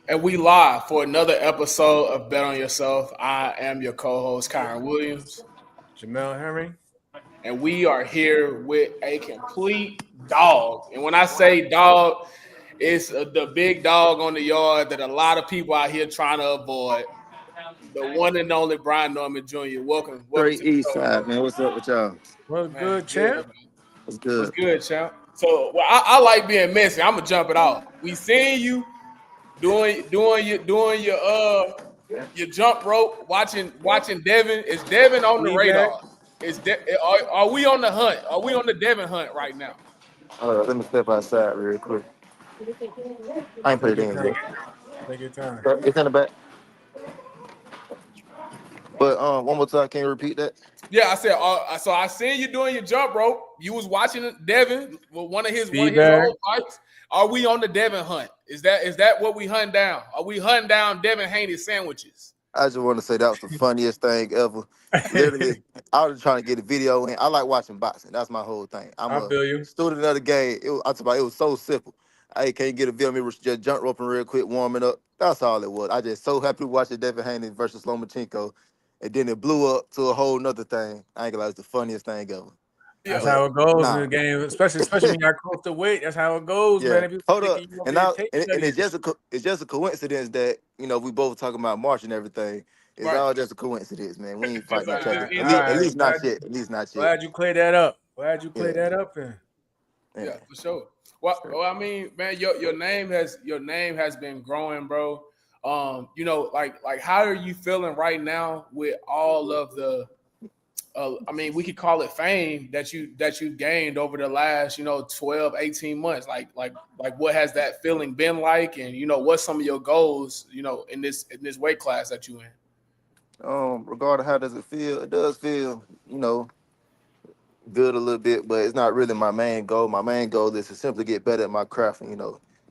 And we live for another episode of Bet on Yourself. I am your co-host, Kyron Williams. Jamel Henry. And we are here with a complete dog. And when I say dog, it's the big dog on the yard that a lot of people out here trying to avoid. The one and only Brian Newman Jr. Welcome Straight to the East show, Side, man. What's up with y'all? What's man. good, champ? Man. What's What's good? good, champ? So, well, I like being messy. I'm gonna jump it off. We seen you doing your jump rope, watching Devin. Is Devin on the radar? Are we on the hunt? Are we on the Devin hunt right now? Let me step outside real quick. I ain't put it in yet. Take your time. It's in the back. But one more time, can you repeat that? Yeah, I said. So I seen you doing your jump rope. You was watching Devin with one of his old fights. Are we on the Devin hunt? Is that what we hunt down? Are we hunting down Devin Haney sandwiches? I just want to say that was the funniest thing ever. Literally, I was trying to get a video in. I like watching boxing. That's my whole thing. I'm I feel you. a student of the game. It was so simple. I can't get a video of me just jump roping real quick, warming up. That's all it was. I just so happy to watch the Devin Haney versus Lomachenko. And then it blew up to a whole nother thing. I ain't gonna lie, it's the funniest thing ever. That's how it goes in the game, especially when you're close to weight. That's how it goes, man. If you hold up, and it's just a coincidence that we both talking about March and everything. It's all just a coincidence, man. We ain't fighting each other. At least not yet. At least not yet. Glad you cleared that up. Then. Yeah, for sure. Well, I mean, man, your name has been growing, bro. Like how are you feeling right now with all of the I mean, we could call it fame that you gained over the last, 12, 18 months. Like what has that feeling been like? And what's some of your goals, in this weight class that you in? Regardless how does it feel, it does feel, good a little bit, but it's not really my main goal. My main goal is to simply get better at my craft and,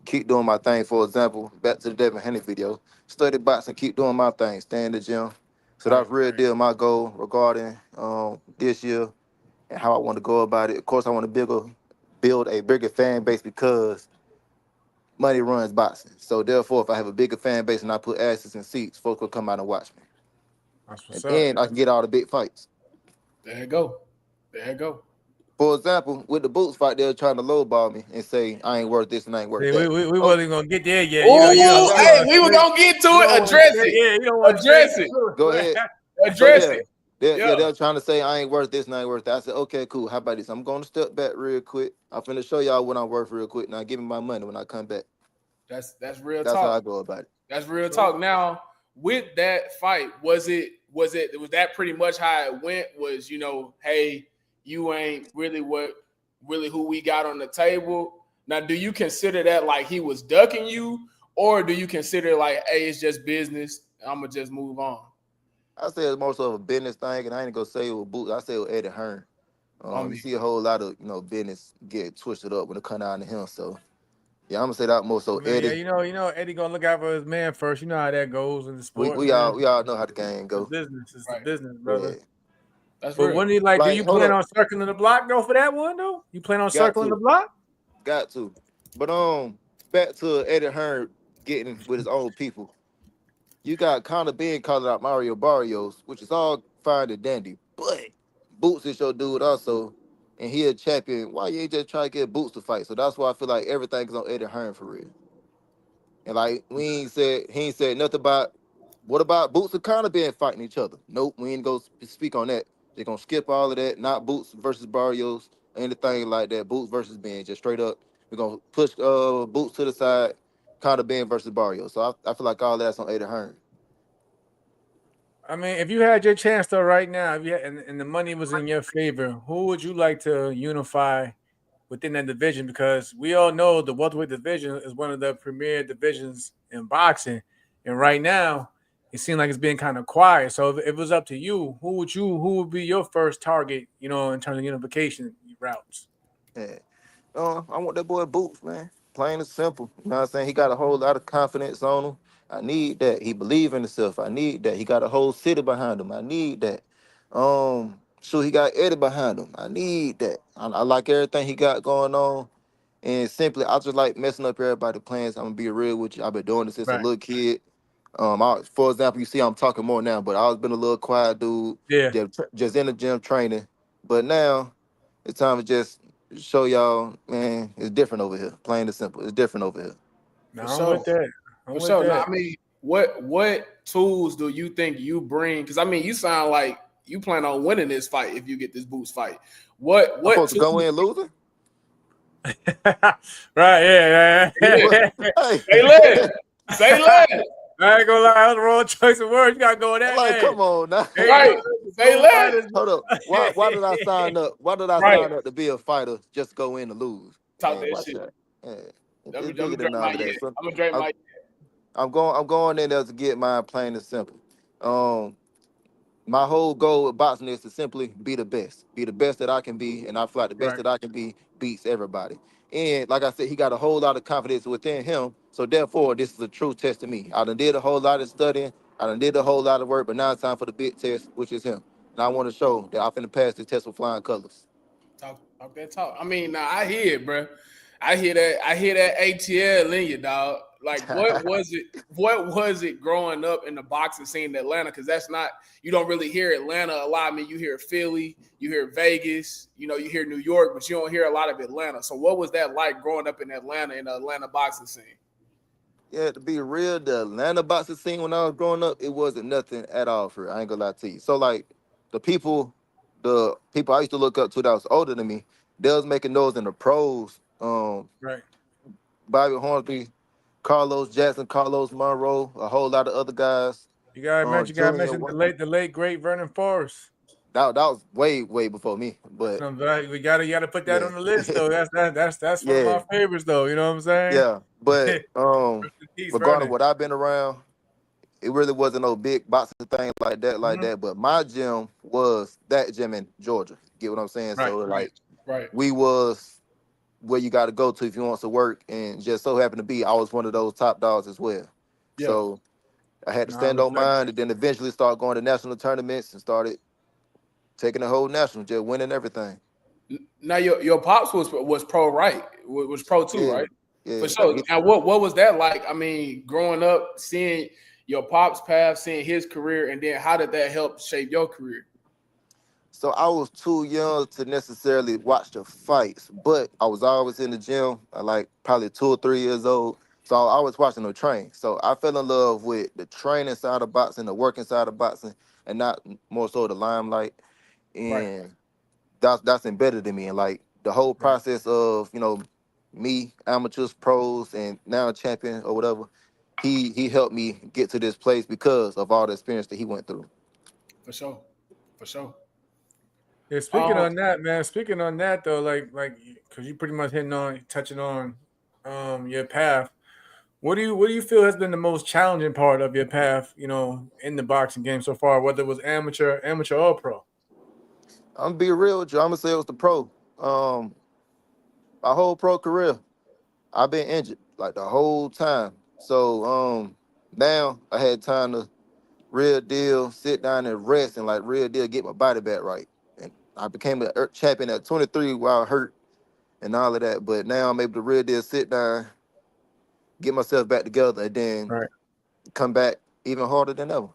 keep doing my thing. For example, back to the Devin Haney video, study boxing, keep doing my thing, stay in the gym. So that's real deal my goal regarding this year and how I want to go about it. Of course, I want to build a bigger fan base because money runs boxing. So therefore, if I have a bigger fan base and I put asses in seats, folks will come out and watch me. And then I can get all the big fights. There you go. For example, with the Boots fight, they're trying to lowball me and say I ain't worth this and I ain't worth that. We wasn't gonna get there yet. Hey, we were gonna get to it. Address it. Yeah, you don't address it. Go ahead. Address it. They're trying to say I ain't worth this and I ain't worth that. I said, okay, cool. How about this? I'm going to step back real quick. I'm finna show y'all what I'm worth real quick. Now give me my money when I come back. That's real talk. That's how I go about it. That's real talk. Now, with that fight, was that pretty much how it went? Was hey, you ain't really who we got on the table. Now, do you consider that like he was ducking you, or do you consider like, hey, it's just business, I'm gonna just move on? I say it's more so of a business thing, and I ain't gonna say it was Boots. I say it was Eddie Hearn. You see a whole lot of business get twisted up when it come down to him. So yeah, I'm gonna say that more so Eddie. Yeah, Eddie gonna look out for his man first. You know how that goes in the sport. We all know how the game goes. It's the business, brother. Yeah. That's but when he do you plan on circling the block though for that one though? You plan on circling the block? Got to. But back to Eddie Hearn getting with his own people. You got Conor being calling out Mario Barrios, which is all fine and dandy. But Boots is your dude also, and he a champion. Why you ain't just try to get Boots to fight? So that's why I feel like everything is on Eddie Hearn for real. And like he ain't said nothing about what about Boots and Conor being fighting each other. Nope, we ain't go speak on that. They're gonna skip all of that, not Boots versus Barrios, anything like that. Boots versus Ben, just straight up. We're gonna push Boots to the side, Conor Ben versus Barrios. So I feel like all that's on Eddie Hearn. I mean, if you had your chance though right now, and the money was in your favor, who would you like to unify within that division? Because we all know the welterweight division is one of the premier divisions in boxing, and right now it seems like it's being kind of quiet. So if it was up to you, who would be your first target, in terms of unification routes? Yeah. I want that boy Boots, man. Plain and simple. You know what I'm saying? He got a whole lot of confidence on him. I need that. He believe in himself. I need that. He got a whole city behind him. I need that. He got Eddie behind him. I need that. I like everything he got going on. And simply, I just like messing up everybody's plans. I'm gonna be real with you. I've been doing this since a Right. little kid. For example, you see I'm talking more now, but I always been a little quiet dude, Yeah. just in the gym training. But now it's time to just show y'all, man, it's different over here. Plain and simple, it's different over here. No, For I'm with sure. that. I'm For with sure. Now, that. I mean, what tools do you think you bring? Because I mean, you sound like you plan on winning this fight if you get this boots fight. I'm What supposed to go tools? in losing. Right. Yeah. Yeah. What? Say Hey, less. Say less. I ain't gonna lie, that was the wrong choice of words. You gotta go with that. like, Hey, come on now. hey, Right. Say pro less. fighters. Hold up. Why did I sign up? Why did I Right. sign up to be a fighter? Just go in to lose? Talk Man, that watch shit. that. Man, Let it's me bigger drink than all my of yeah. that. So I'm gonna drink I'm, my I'm going in there to get mine, plain and simple. Um, my whole goal with boxing is to simply be the best that I can be, and I feel like the best Right. that I can be beats everybody. And like I said, he got a whole lot of confidence within him, so therefore, this is a true test to me. I done did a whole lot of studying, I done did a whole lot of work, but now it's time for the big test, which is him. And I want to show that I'm finna pass this test with flying colors. talk that talk. I mean, now I hear it, bro. I hear that. I hear that ATL in you, dog. Like, what was it? What was it growing up in the boxing scene in Atlanta? Because that's not you don't really hear Atlanta a lot. I mean, you hear Philly, you hear Vegas, you hear New York, but you don't hear a lot of Atlanta. So, what was that like growing up in Atlanta in the Atlanta boxing scene? Yeah, to be real, the Atlanta boxing scene when I was growing up, it wasn't nothing at all for real. I ain't gonna lie to you. So like the people, the people I used to look up to that was older than me, they was making those in the pros. Right. Bobby Hornsby, Carlos Jackson, Carlos Monroe, a whole lot of other guys. You gotta Julian, mention the late great Vernon Forrest. that was way before me, but No, but you gotta put that yeah, on the list though. That's one of yeah, my favorites though. You know what I'm saying? yeah. But Rest in peace, regarding Vernon. what I've been around, it really wasn't no big boxing thing like Mhm. that. But my gym was that gym in Georgia. Get what I'm saying? Right. So like Right. we was where you got to go to if you want to work, and just so happened to be I was one of those top dogs as well. Yeah. So I had to No, I stand on respect mine, that. and then eventually start going to national tournaments and started taking the whole national, just winning everything. Now your pops was pro, right? Was pro too, Yeah, right? For yeah. Like sure. Now what was that like? I mean, growing up, seeing your pops path, seeing his career, and then how did that help shape your career? so I was too young to necessarily watch the fights, but I was always in the gym. I like probably 2 or 3 years old. So I was watching them train. So I fell in love with the training side of boxing, the working side of boxing, and not more so the limelight. Right. And that's embedded in me. And like the whole Right. process of, me, amateurs, pros, and now champion or whatever, he helped me get to this place because of all the experience that he went through. For sure. For sure. Yeah, speaking Um, on that, man. Speaking on that though, because you pretty much touching on your path. What do you feel has been the most challenging part of your path, in the boxing game so far, whether it was amateur or pro? I'm gonna be real with you. I'm gonna say it was the pro. Um, my whole pro career, I've been injured like the whole time. So now I had time to real deal sit down and rest and like real deal get my body back right. And I became a champion at 23 while hurt and all of that. But now I'm able to real deal sit down, get myself back together, and then Right. come back even harder than ever.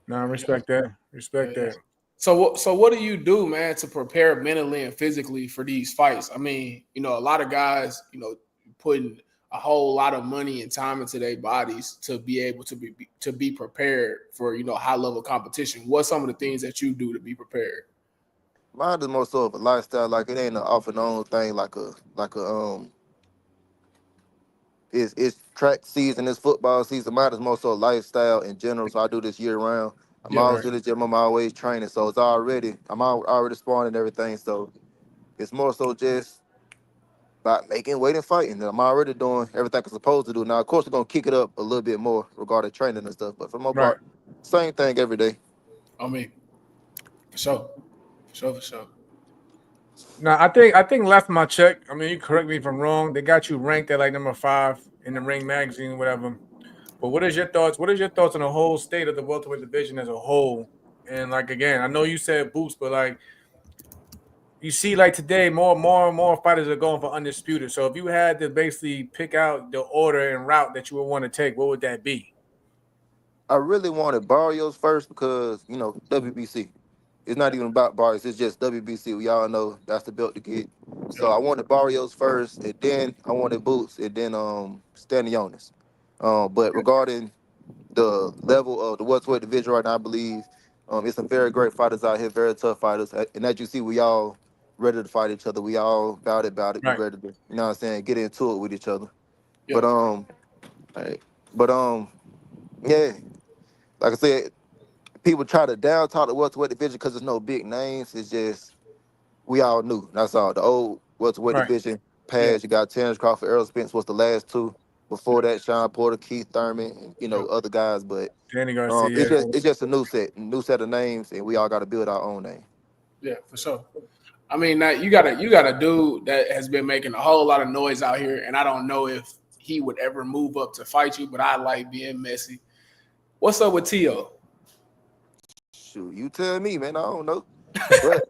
No, I yeah, respect that. yeah, Respect yeah. that. So what do you do, man, to prepare mentally and physically for these fights? I mean, a lot of guys, putting a whole lot of money and time into their bodies to be able to be prepared for high level competition. What's some of the things that you do to be prepared? Mine is more so of a lifestyle, like it ain't an off and on thing like a it's track season, it's football season. Mine is more so a lifestyle in general. So I do this year round. I'm Yeah, always in the gym, I'm always training. So I'm already sparring and everything. So it's more so just about making weight and fighting. I'm already doing everything I'm supposed to do. Now, of course, we're gonna kick it up a little bit more regarding training and stuff. But for the most Right. part, same thing every day. I mean, for sure, for sure, for sure. Now I think last my check. I mean, you correct me if I'm wrong. They got you ranked at like number 5 in the Ring magazine, or whatever. But what is your thoughts? What is your thoughts on the whole state of the welterweight division as a whole? And like again, I know you said boots, but like you see, like today, more and more fighters are going for undisputed. So if you had to basically pick out the order and route that you would want to take, what would that be? I really wanted Barrios first because, WBC. It's not even about Barrios. It's just WBC. We all know that's the belt to get. So Yeah. I wanted Barrios first, and then I wanted Boots, and then Stanionis. But regarding the level of the welterweight division right now, I believe it's some very great fighters out here, very tough fighters. And as you see, we all ready to fight each other. We all about it. We Right. ready to, what I'm saying, get into it with each other. Yeah. But hey, but yeah, like I said, people try to down talk the welterweight division because there's no big names. It's just we all knew. That's all. The old welterweight Right. division Yeah. passed. You got Terrence Crawford, Errol Spence was the last two. Before that, Sean Porter, Keith Thurman, and Yeah. other guys. But Danny it's Garcia. just a new set of names, and we all got to build our own name. Yeah, for sure. I mean, now you got a dude that has been making a whole lot of noise out here, and I don't know if he would ever move up to fight you, but I like being messy. What's up with Tio? Shoot, you tell me, man. I don't know, but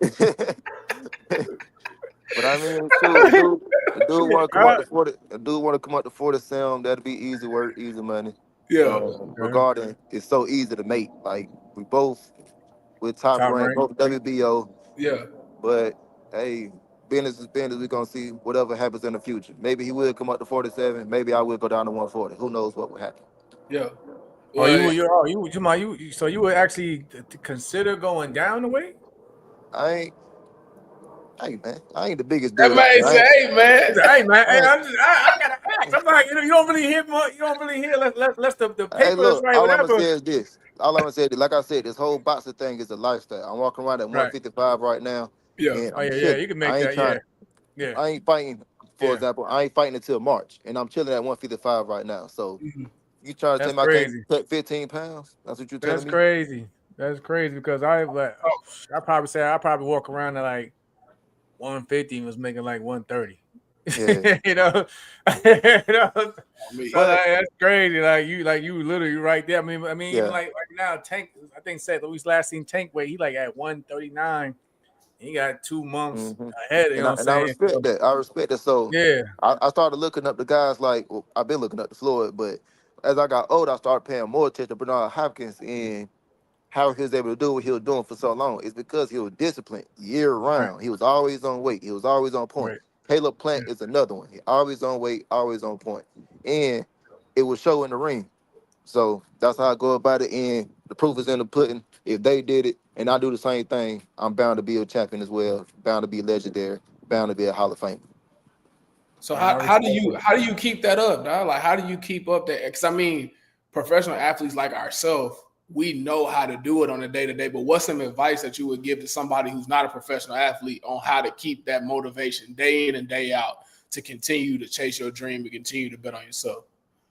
but I mean, shoot, the dude want to come up to 40. The dude want to come up to 40 Sam. That'd be easy work, easy money. Yeah, Regarding, it's so easy to make. Like we both with top Top rank, rank. both WBO. yeah, But hey, business is business. We're gonna see whatever happens in the future. Maybe he will come up to 47. Maybe I will go down to 140. Who knows what will happen? yeah. Oh, Well, so you would actually consider going down the weight? I ain't, hey man, I ain't the biggest that dude out man there. say, "Hey, man, Hey man, I ain't, I gotta ask. I'm like, you don't really hear more. You don't really hear. Let's the hey, paper is look, right, all I'm gonna whatever. say is this. All I'm gonna say is, like I said, this whole boxing thing is a lifestyle. I'm walking around at Right. 155 right now, yeah, and Oh I'm yeah. chilling. You can make I ain't that. Yeah, trying. yeah, I ain't fighting. For yeah. example, I ain't fighting until March, and I'm chilling at 155 right now. So mhm, you trying to tell That's me I can't crazy. cut 15 pounds? That's what you telling That's me? crazy. That's crazy because I probably walk around at like 150 and was making like 130. Yeah. you know, you know. I mean, So But like, that's crazy. Like you literally right there. I mean, even yeah. like right now, Tank. I think said Luis last seen Tank weight. He like at 139. He got 2 months hmm ahead. You And know I, what I'm and I saying? respect So, that. I respect that. So yeah. I started looking up the guys like I've been looking up the Floyd, but as I got older, I started paying more attention to Bernard Hopkins and how he was able to do what he was doing for so long. It's because he was disciplined year Right. round. He was always on weight. He was always on point. Right. Caleb Yeah. Plant is another one. He always on weight, always on point. And it was show in the ring. So that's how I go about it. And the proof is in the pudding. If they did it and I do the same thing, I'm bound to be a champion as well, bound to be legendary, bound to be a Hall of Fame. so I how do respect you it. how do you keep that up, dog? Like, how do you keep up that? Because I mean, professional athletes like ourselves, we know how to do it on a day to day. But what's some advice that you would give to somebody who's not a professional athlete on how to keep that motivation day in and day out to continue to chase your dream and continue to bet on yourself?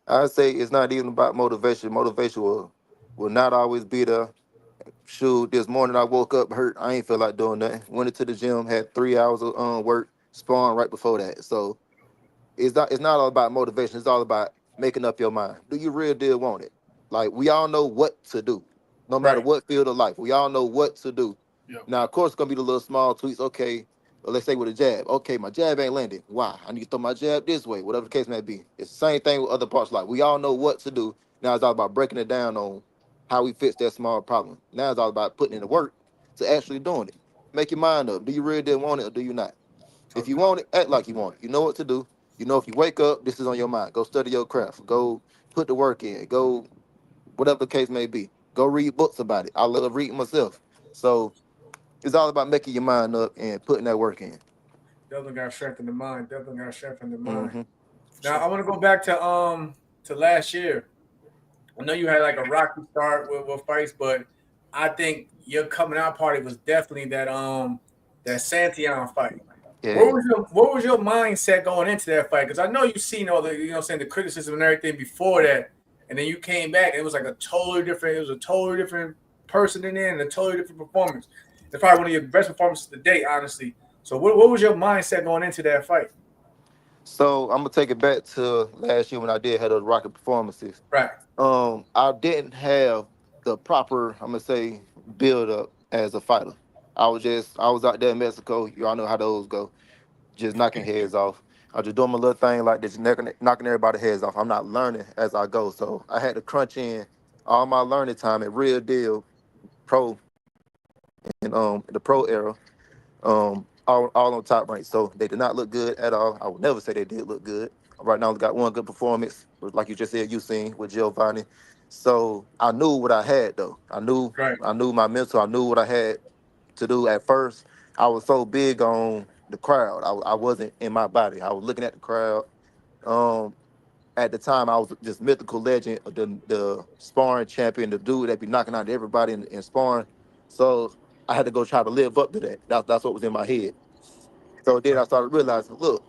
I say it's not even about motivation. Motivation will not always be there. Shoot, this morning I woke up hurt. I ain't feel like doing nothing. Went into the gym, had 3 hours of work, sparring right before that. So it's not all about motivation. It's all about making up your mind. Do you real deal want it? Like we all know what to do, no matter Right. what field of life. We all know what to do. Yeah, Now, of course, it's gonna be the little small tweaks. Okay, well, let's say with a jab. Okay, my jab ain't landing. Why? I need to throw my jab this way. Whatever the case may be. It's the same thing with other parts of life. We all know what to do. Now it's all about breaking it down on how we fix that small problem. Now it's all about putting in the work to actually doing it. Make your mind up. Do you really did want it or do you not? If you okay. want it, act like you want it. You know what to do. You know if you wake up, this is on your mind. Go study your craft. Go put the work in. Go whatever the case may be. Go read books about it. I love reading myself. So it's all about making your mind up and putting that work in. Definitely got strength in the mind. Definitely got strength in the mind. Hmm For Now sure. I want to go back to last year. I know you had like a rocky start with fights, but I think your coming out party was definitely that Santion fight. Yeah. What was your mindset going into that fight? Because I know you've seen all the saying the criticism and everything before that, and then you came back and it was like a totally different. It was a totally different person in there and a totally different performance. It's probably one of your best performances to date, honestly. So what was your mindset going into that fight? So I'm gonna take it back to last year when I did have those rocket performances. Right, I didn't have the proper, I'm gonna say, build up as a fighter. I was out there in Mexico. You all know how those go. Just knocking heads off. I was just doing my little thing like this, knocking everybody's heads off. I'm not learning as I go. So I had to crunch in all my learning time at Real Deal Pro and the pro era. All on top rank. So they did not look good at all. I would never say they did look good. Right now, I got one good performance, like you just said, you seen with Giovanni. So I knew what I had though. Right. I knew my mental. I knew what I had to do. At first, I was so big on the crowd. I wasn't in my body. I was looking at the crowd. Um, at the time, I was this mythical legend, the sparring champion, the dude that be knocking out everybody in sparring. So I had to go try to live up to that. That's what was in my head. So then I started realizing, look,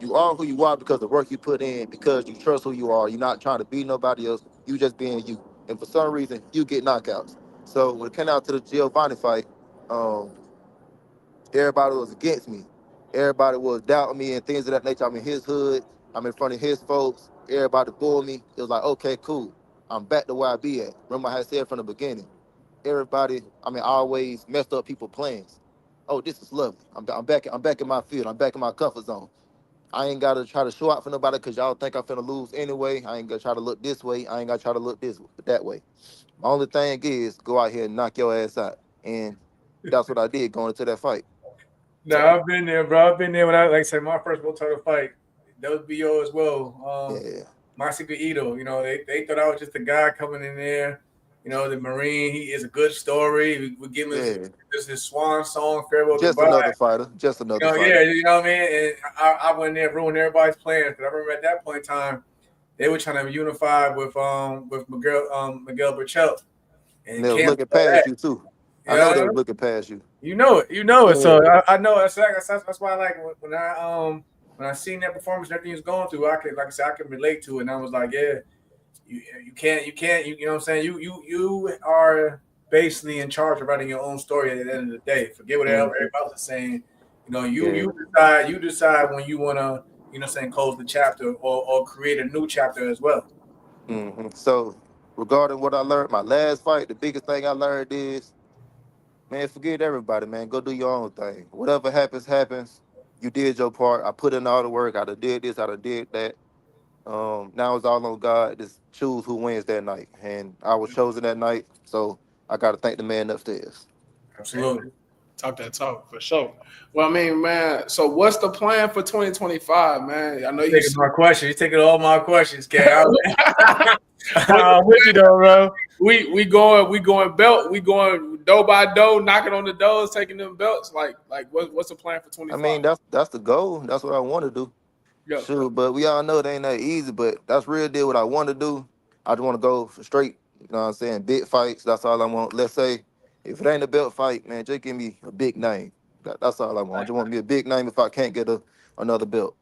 you are who you are because of the work you put in, because you trust who you are. You're not trying to be nobody else. You just being you. And for some reason, you get knockouts. So when it came out to the Giovanni fight, um, everybody was against me. Everybody was doubting me and things of that nature. I'm in his hood. I'm in front of his folks. Everybody booed me. It was like, okay, cool. I'm back to where I be at. Remember I had said from the beginning, everybody, I always messed up people's plans. Oh, this is lovely. I'm back in my field. I'm back in my comfort zone. I ain't gotta try to show out for nobody because y'all think I'm finna lose anyway. I ain't gonna try to look this way. I ain't gotta try to look that way. My only thing is go out here and knock your ass out. And that's what I did going into that fight. No, I've been there, bro. I've been there when like I said, my first world title fight. That was BO as well. Yeah, Masika Ito, they thought I was just a guy coming in there. The Marine, he is a good story. We give him yeah. his swan song, farewell, Just goodbye. another fighter. Just another fighter. Yeah, you know what I mean? And I went there, ruined everybody's plans. Because I remember at that point in time, they were trying to unify with Miguel Burchell. And And they was canceled looking that. past you too. I know they was looking past you. You know it. So Yeah. I know that's why I like when I seen that performance and everything was going through, I could, like I said, I could relate to it. And I was like, yeah, you can't you know what I'm saying? You are basically in charge of writing your own story at the end of the day. Forget what everybody else is saying. You decide when you wanna, close the chapter or create a new chapter as well. So regarding what I learned, my last fight, the biggest thing I learned is, man, forget everybody, man. Go do your own thing. Whatever happens, happens. You did your part. I put in all the work. I done did this. I done did that. Now it's all on God. Just choose who wins that night. And I was chosen that night. So I got to thank the man upstairs. Absolutely. Talk that talk for sure. Well, man. So what's the plan for 2025, man? I know you taking my questions. You're taking all my questions, Ken. I'm with you though, bro. We going belt. We going dough by dough, knocking on the doors, taking them belts. Like what's the plan for 25? That's the goal. That's what I want to do. Yeah. Sure, but we all know it ain't that easy. But that's real deal. What I want to do, I just want to go for straight. You know what I'm saying? Big fights. That's all I want. Let's say if it ain't a belt fight, man, just give me a big name. That's all I want. I just want me a big name if I can't get another belt.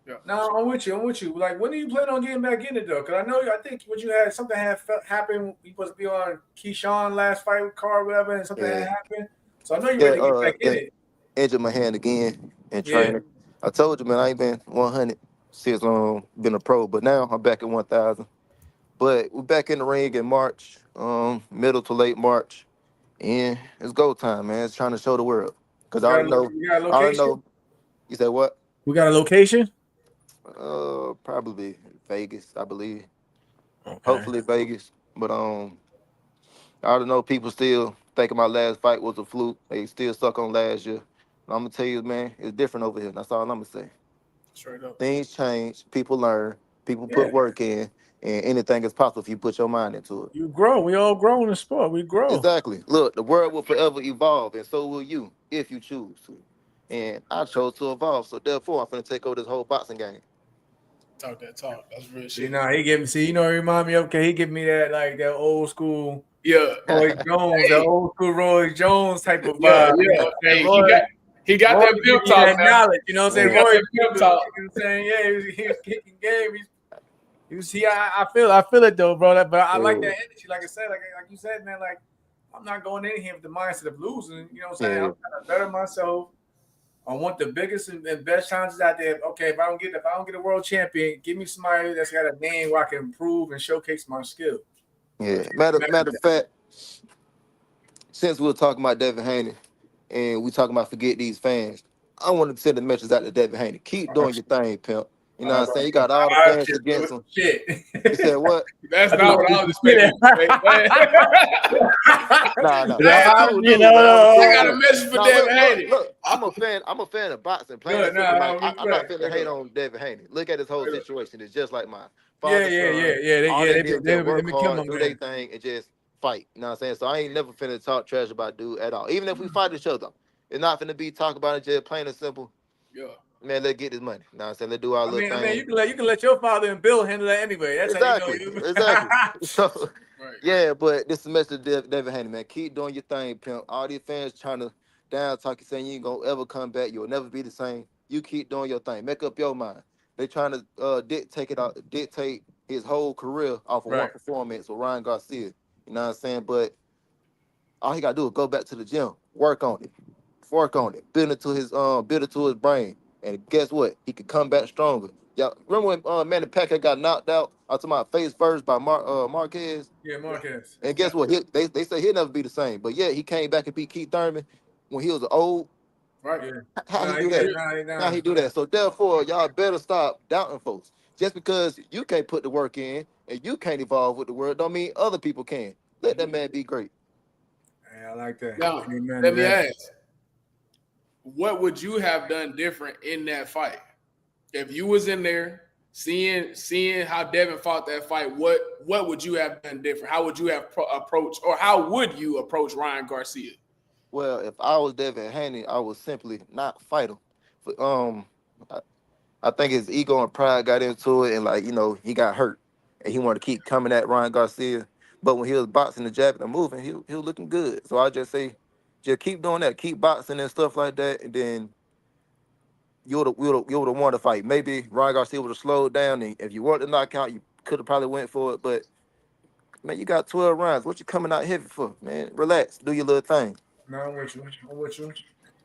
Yeah. No, I'm with you. Like, when do you plan on getting back in it though? Because I think what you had, something had happened. You supposed to be on Keyshawn last fight card, whatever, and something had happened. So I know you're ready to get back in it. Injured my hand again in Yeah. training. I told you, man, I ain't been 100 since been a pro, but now I'm back at 1,000. But we're back in the ring in March, middle to late March, and it's go time, man. It's trying to show the world because I already know. You got a I already location? know. You said what? We got a location? Probably Vegas, I believe. Okay. Hopefully Vegas, but I don't know. People still thinking my last fight was a fluke. They still stuck on last year. I'm gonna tell you, man, it's different over here. That's all I'm gonna say. Straight up. Things change. People learn. People put work in, and anything is possible if you put your mind into it. You grow. We all grow in the sport. We grow. Exactly. Look, the world will forever evolve, and so will you if you choose to. And I chose to evolve, so therefore I'm gonna take over this whole boxing game. Talk that talk. That's real shit. You know, he give me. See, it remind me of. Okay, he give me that like that old school. Yeah. Roy Jones, that old school Roy Jones type of Yeah. vibe. Yeah. Hey, Roy, he got Roy that pimp talk. that knowledge. You know what I'm saying? He got Roy, that pimp talk. You know what I'm saying? Yeah, he was kicking game. You see, I feel it though, bro. But I like that energy. Like I said, like you said, man. Like, I'm not going in here with the mindset of losing. You know what I'm saying? I'm trying to better myself. I want the biggest and best challenges out there. Okay, if I don't get a world champion, give me somebody that's got a name where I can improve and showcase my skill. Yeah. Matter of fact, since we were talking about Devin Haney, and we talking about forget these fans. I want to send the message out to Devin Haney. Keep Oh, doing your thing, pimp. You know what I'm saying? You got all the oh, fans shit, against him. shit. You said what? That's I not just- what I was expecting. Nah. Hey, You know, Man, I'm I cool, got a man. message for Nah, Devin Haney. look. I'm a fan. I'm a fan of boxing. Plain and Good, simple, nah, man. I'm not respect. finna hate on Devin Haney. Look at his whole situation. It's just like mine. Yeah, Father, yeah, yeah, son. yeah. All they They did was just work become a hard, do their man. thing, and just fight. You know what I'm saying? So I ain't never finna talk trash about dude at all. Even if we fight each other, it's not finna be talk about it. Just plain and simple. Yeah. Man, let's get this money. You know what I'm saying? Let's do our little thing. You can let your father and Bill handle that anyway. That's Exactly. how you know. Exactly. So, Right. yeah, but this semester, Devin Haney, man, keep doing your thing, pimp. All these fans trying to down talk you, saying you ain't gonna ever come back. You'll never be the same. You keep doing your thing. Make up your mind. They trying to dictate his whole career off of one Right. performance with Ryan Garcia. You know what I'm saying? But all he gotta do is go back to the gym, work on it, build it to his brain. And guess what? He could come back stronger. Yeah, remember when Manny Pacquiao got knocked out? I'm talking about face first by Marquez. Yeah, Marquez. And guess what? They say he'll never be the same. But yeah, he came back and beat Keith Thurman when he was old. Right. Yeah. How he Nah, do he that? did. How he do that? So therefore, y'all better stop doubting folks. Just because you can't put the work in and you can't evolve with the word, don't mean other people can. Let that man be great. Yeah, I like that. Now, Amen let to me that. ask, what would you have done different in that fight? If you was in there seeing how Devin fought that fight, what would you have done different? How would you have approached, or how would you approach Ryan Garcia? Well, if I was Devin Haney, I would simply not fight him. But, I, I think his ego and pride got into it, and he got hurt, and he wanted to keep coming at Ryan Garcia. But when he was boxing the jab and moving, he was looking good. So I just say, just keep doing that, keep boxing and stuff like that, and then you would have won the fight. Maybe Ryan Garcia would have slowed down, and if you want the knockout, you could have probably went for it. But man, you got 12 rounds. What you coming out heavy for, man? Relax, do your little thing. No, I'm with you. I'm with you.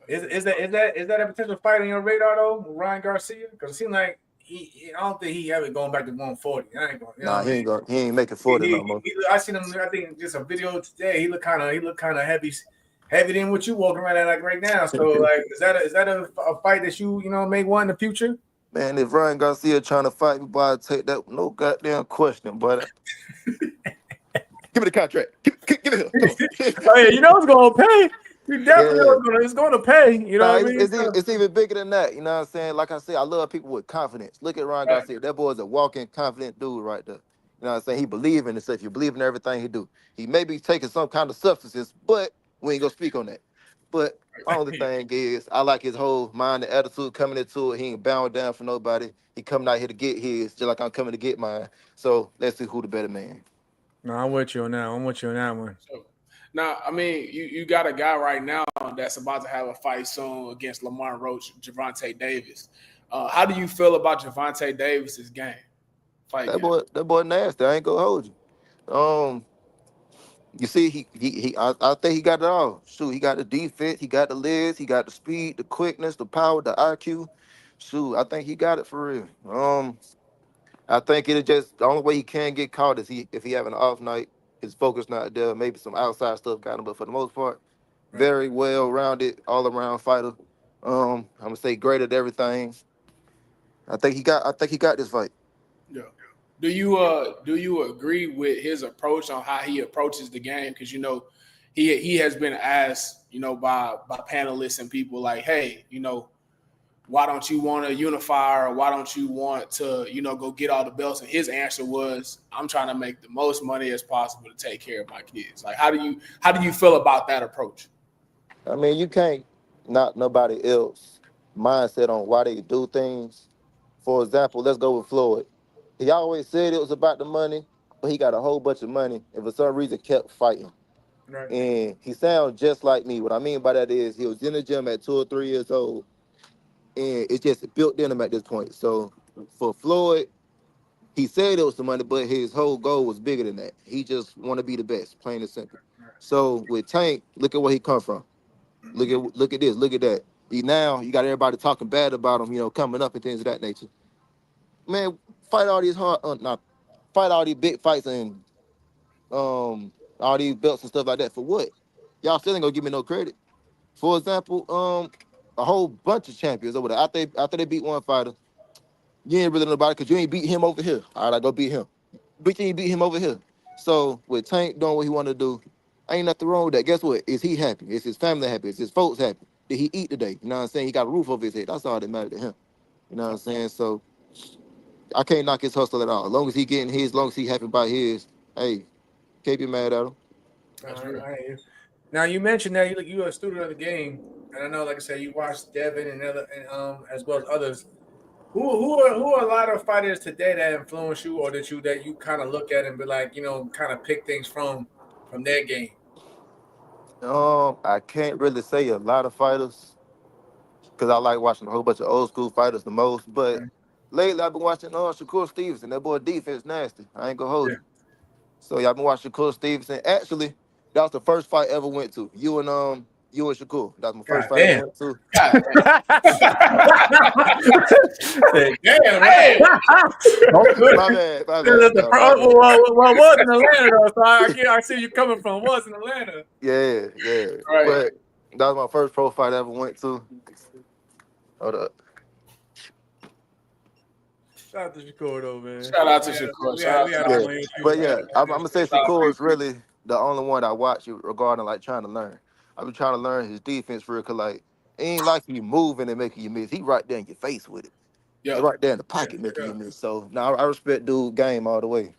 Is that a potential fight on your radar though, with Ryan Garcia? Because it seems like I don't think he have it going back to 140. I ain't going. You know Nah, what I mean? he ain't making 40 no more. I seen him. I think just a video today. He looked kind of heavy than what you walking around at like right now. So like, is that a fight that you may want in the future? Man, if Ryan Garcia trying to fight me, boy, I'd take that with no goddamn question. But give me the contract. Give it here. Come on. Oh yeah, you know it's gonna pay. You definitely know it's gonna pay. You know what I mean? It's even bigger than that. You know what I'm saying? Like I said, I love people with confidence. Look at Ryan Garcia. That boy is a walking, confident dude right there. You know what I'm saying? He believe in himself. You believe in everything he do. He may be taking some kind of substances, but we ain't gonna speak on that. But only thing is, I like his whole mind and attitude coming into it. He ain't bowing down for nobody. He coming out here to get his, just like I'm coming to get mine. So let's see who the better man. No, I'm with you on that. I'm with you on that one. So, now, I mean, you got a guy right now that's about to have a fight soon against Lamar Roach, Gervonta Davis. How do you feel about Gervonta Davis's game? That boy nasty. I ain't gonna hold you. You see, I think he got it all. Shoot, he got the defense, he got the legs, he got the speed, the quickness, the power, the IQ. Shoot, I think he got it for real. I think it just the only way he can get caught is if he having an off night, his focus not there. Maybe some outside stuff got him, but for the most part, very well rounded, all around fighter. I'm gonna say great at everything. I think he got this fight. Yeah. Do you agree with his approach on how he approaches the game? Because he has been asked by panelists and people like, hey, why don't you want to unify, or why don't you want to go get all the belts? And his answer was, I'm trying to make the most money as possible to take care of my kids. Like, how do you feel about that approach? I mean, you can't knock nobody else mindset on why they do things. For example, let's go with Floyd. He always said it was about the money, but he got a whole bunch of money and for some reason kept fighting. Right. And he sounds just like me. What I mean by that is he was in the gym at 2 or 3 years old, and it's just built in him at this point. So for Floyd, he said it was the money, but his whole goal was bigger than that. He just want to be the best, plain and simple. So with Tank, look at where he come from. Look at this, look at that. Now you got everybody talking bad about him, coming up and things of that nature. Man, fight all these fight all these big fights and all these belts and stuff like that for what? Y'all still ain't gonna give me no credit. For example, a whole bunch of champions over there. After they beat one fighter, you ain't really nobody because you ain't beat him over here. All right, I go beat him. But you ain't beat him over here. So with Tank doing what he want to do, ain't nothing wrong with that. Guess what? Is he happy? Is his family happy? Is his folks happy? Did he eat today? You know what I'm saying? He got a roof over his head. That's all that mattered to him. You know what I'm saying? So I can't knock his hustle at all. As long as he getting his, as long as he happy about his, hey, can't be mad at him. That's real. Now you mentioned that you're a student of the game, and I know, like I said, you watched Devin and other, and as well as others. Who are a lot of fighters today that influence you, or that you kind of look at and be like, kind of pick things from their game? I can't really say a lot of fighters because I like watching a whole bunch of old school fighters the most. But Right. lately I've been watching Shakur Stevenson. That boy defense nasty. I ain't gonna hold Yeah. you. So y'all been watching Shakur Stevenson. Actually, that was the first fight I ever went to. You and Shakur. That was my first God fight I ever damn. went to. God Hey, damn, damn. right? Oh, good. My bad, my Well, bad, dog, my bad. was in Atlanta though, so I see you coming from. Was in Atlanta. Yeah. Right. But that was my first pro fight I ever went to. Hold up. Shout out to Shakur though, man. Shout out to Shakur. We Shout had, out we to had a Yeah, plan too. but yeah, I'm gonna say Shout out Shakur to is really the only one I watch regarding like trying to learn. I've been trying to learn his defense for real, cause like it ain't like he moving and making you miss. He right there in your face with it. Yeah, Right there in the Yeah, pocket making yeah. you miss. So now I respect dude game all the way.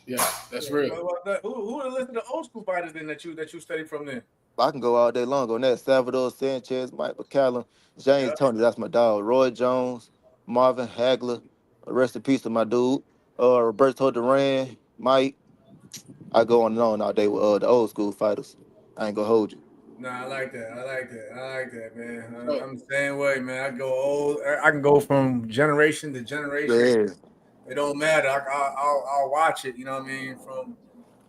yeah, that's real. Who are the list of the old school fighters then that you studied from then? I can go all day long on that. Salvador Sanchez, Mike McCallum, James Yeah. Tony, that's my dog. Roy Jones, Marvin Hagler, rest in peace to my dude. Roberto Duran, Mike. I go on and on all day with the old school fighters. I ain't gonna hold you. Nah, I like that. I like that, man. So, I'm the same way, man. I go old. I can go from generation to generation. Yeah, It don't matter. I'll watch it. You know what I mean? From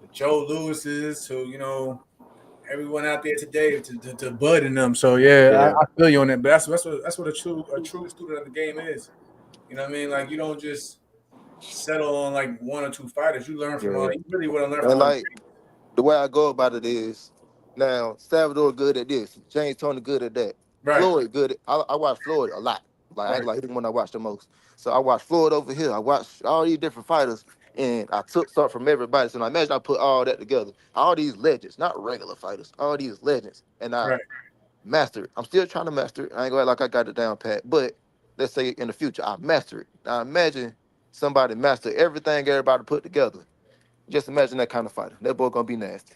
the Joe Lewis's to everyone out there today to Bud and them. So yeah, I, yeah, I feel you on that. But that's what a true student of the game is. You know what I mean? Like you don't just settle on like one or two fighters. You learn from all. yeah. You really want to learn from And all. like the way I go about it is now Salvador good at this, James Tony good at that, Right, Floyd good. I watch Floyd a lot. Like I ain't right, like him when I watch the most. So I watch Floyd over here. I watch all these different fighters, and I took something from everybody. So now imagine I put all that together, all these legends, not regular fighters, all these legends, and I right. master it. I'm still trying to master it. I ain't gonna act like I got it down pat, but let's say in the future I master it. Now imagine somebody master everything everybody put together. Just imagine that kind of fighter. That boy gonna be nasty.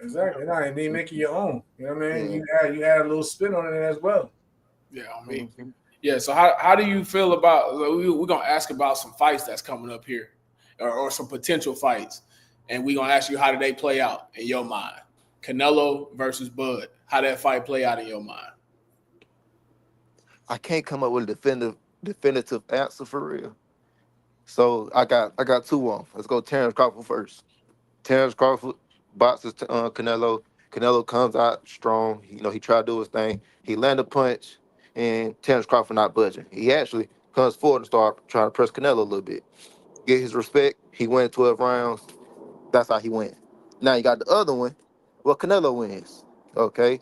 Exactly. No, and then make it your own. You know what I mean? Yeah. You add a little spin on it as well. yeah, I mean, Mhm. yeah. So how do you feel about? We're gonna ask about some fights that's coming up here, or some potential fights, and we're gonna ask you how did they play out in your mind? Canelo versus Bud. How that fight play out in your mind? I can't come up with a definitive answer for real. So I got two on. Let's go Terrence Crawford first. Terrence Crawford boxes Canelo. Canelo comes out strong. He tried to do his thing. He landed a punch, and Terrence Crawford not budging. He actually comes forward and start trying to press Canelo a little bit. Get his respect. He went 12 rounds. That's how he went. Now you got the other one. Well, Canelo wins. Okay.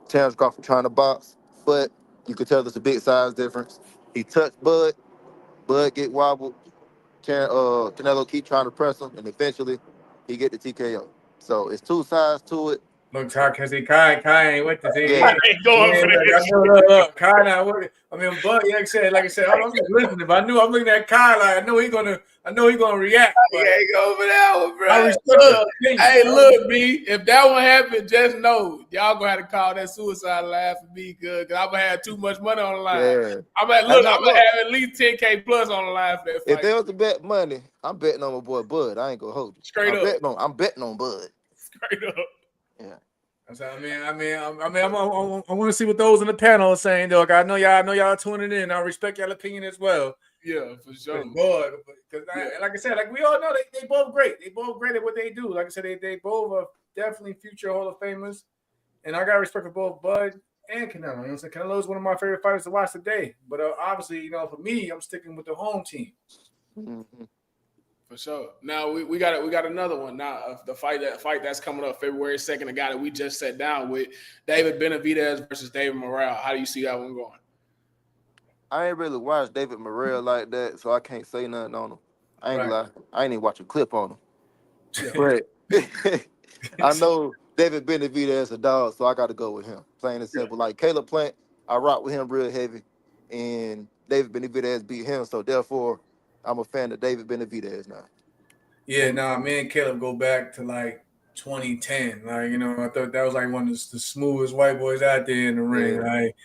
Terrence Crawford trying to box, but you could tell there's a big size difference. He touched Bud. Bud get wobbled. Canelo keep trying to press him, and eventually he get the TKO. So it's two sides to it. Look, because Kai ain't with this. Yeah, I ain't going for I this. know, look, Kai not with it. I mean, but like I said, I'm just listening. But I'm looking at Kai like I know he gonna react. He But ain't going for that one, bro. I respect his Look, opinion. hey, look, B. If that one happened, just know y'all gonna have to call that suicide line for me, good. Cause I'm gonna have too much money on the line. yeah. I'm And now, gonna look, have at least 10K plus on the line for that if fight. there was to bet money, I'm betting on my boy Bud. I ain't gonna hold you. Straight up. I'm betting on Bud. Straight up. Yeah. So, I want to see what those in the panel are saying, though. I know y'all tuning in. I respect y'all opinion as well. Yeah, for sure. Because like I said, like we all know, they both great. They both great at what they do. Like I said, they both are definitely future Hall of Famers. And I got respect for both Bud and Canelo. You know what I'm saying? Canelo is one of my favorite fighters to watch today. But obviously, for me, I'm sticking with the home team. Mhm. For For sure. Now we got another one now. The fight that's coming up February 2nd. The guy that we just sat down with, David Benavidez versus David Morrell. How do you see that one going? I ain't really watched David Morrell like that, so I can't say nothing on him. I ain't gonna lie. I ain't even watch a clip on him. Yeah. But I know David Benavidez a dog, so I got to go with him. Plain and simple. Like Caleb Plant, I rock with him real heavy, and David Benavidez beat him, so therefore I'm a fan of David Benavidez now. Yeah, nah, me and Caleb go back to like 2010. Like, you know, I thought that was like one of the smoothest white boys out there in the ring. Yeah. Like,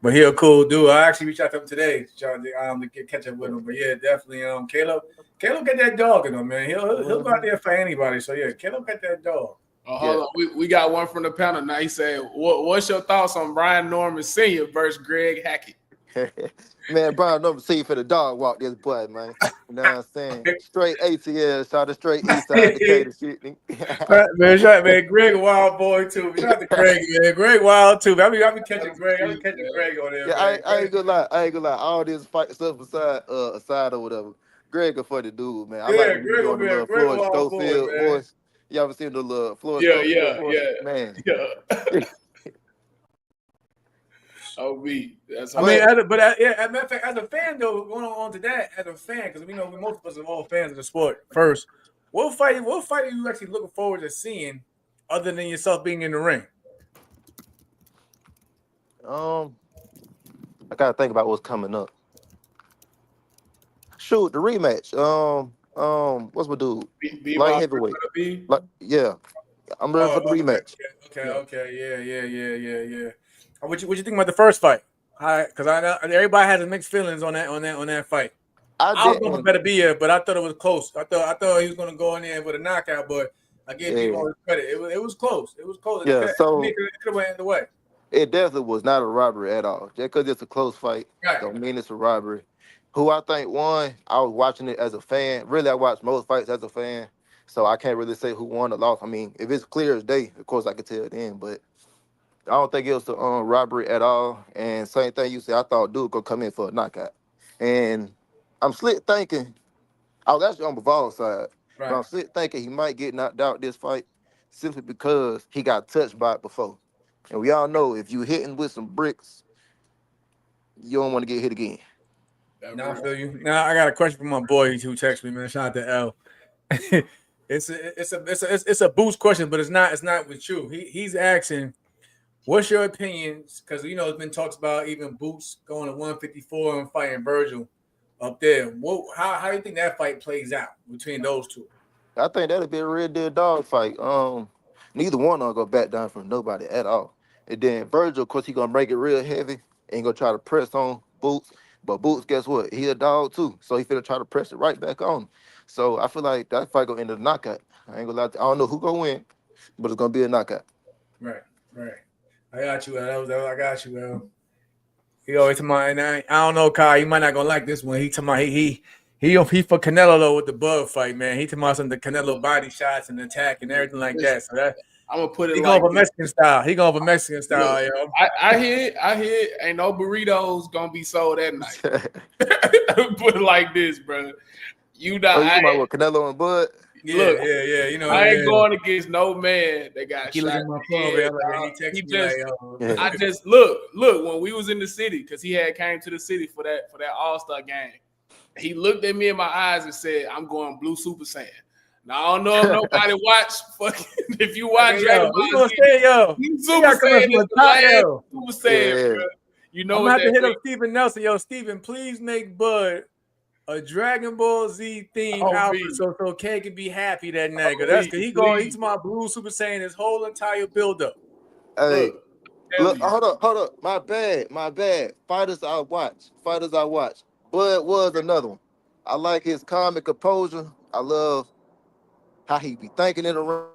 but he a cool dude. I actually reached out to him today, trying to catch up with him. But yeah, definitely, Caleb got that dog in him, man. He'll go out there for anybody. So yeah, Caleb got that dog. Hold on. We got one from the panel now. He said, what's your thoughts on Brian Norman Sr. versus Greg Hackett? Man, Brian Newman see for the dog walk this boy, man. You know what I'm saying? Straight ATL, shot a straight east side Decatur shit. Man, Greg a wild boy too. Shout out to Greg, man. Greg wild too. I be catching Greg. I be catching Greg on there. Yeah, I ain't gonna lie. All this fight stuff aside or whatever. Greg a funny dude, man. I like when he's doing the little Floyd Schofield voice. You ever seen the little Floyd Schofield voice? Man. Yeah. OB. That's I mean, as a matter of fact, as a fan though, going on to that, as a fan, because we know most of us are all fans of the sport. First, what fight are you actually looking forward to seeing, other than yourself being in the ring? I gotta think about what's coming up. Shoot, the rematch. What's my dude? Light heavyweight. Yeah, I'm ready for the rematch. Okay, yeah. What you think about the first fight? Because I know everybody has mixed feelings on that fight. I was going for better be here, but I thought it was close. I thought he was going to go in there with a knockout, but I gave people all the credit. It was close. It was close. Yeah, it could have went either way. It definitely was not a robbery at all. Just because it's a close fight, don't mean it's a robbery. Who I think won, I was watching it as a fan. Really, I watch most fights as a fan, so I can't really say who won or lost. I mean, if it's clear as day, of course I could tell then, but I don't think it was a robbery at all. And same thing you said, I thought dude gonna come in for a knockout. And I'm slick thinking, I was actually on Bivald's side, but I'm slick thinking he might get knocked out this fight simply because he got touched by it before. And we all know if you hitting with some bricks, you don't want to get hit again. Now I feel you. Now I got a question from my boy who texted me, man. Shout out to L. It's a boost question, but it's not with you. He's asking, what's your opinions? Because it's been talks about even Boots going to 154 and fighting Virgil up there. How do you think that fight plays out between those two? I think that'll be a real deal dog fight. Neither one of them gonna back down from nobody at all. And then Virgil, of course, he gonna make it real heavy and gonna try to press on Boots. But Boots, guess what? He a dog too, so he finna try to press it right back on him. So I feel like that fight gonna end in a knockout. I ain't gonna lie. I don't know who gonna win, but it's gonna be a knockout. Right. I got you, Al. I got you, Al. He always talking about, and I don't know, Kyle. You might not gonna like this one. He talking about he for Canelo though with the Bud fight, man. He talking about some of the Canelo body shots and attack and everything like that. So that I'm gonna put it. He going for Mexican style. He going for Mexican style, yo. I hear it. Ain't no burritos gonna be sold that night. Put it like this, brother. You talking about what, Canelo and Bud? Yeah. I ain't going against no man that got shot. I just look when we was in the city, because he had came to the city for that All-Star game. He looked at me in my eyes and said, "I'm going blue Super Saiyan." Now I don't know if nobody watch. If you watch, you gonna say, yo, Super Saiyan is the last Super Saiyan, bro. You know, I'm gonna have to hit up Steven Nelson. Yo, Steven, please make Bud a Dragon Ball Z theme outfit so K can be happy that night. Cause he's my blue Super Saiyan his whole entire build-up. Hey, look, hold up. My bad. Fighters I watch. Bud was another one. I like his calm composure. I love how he be thinking in the ring.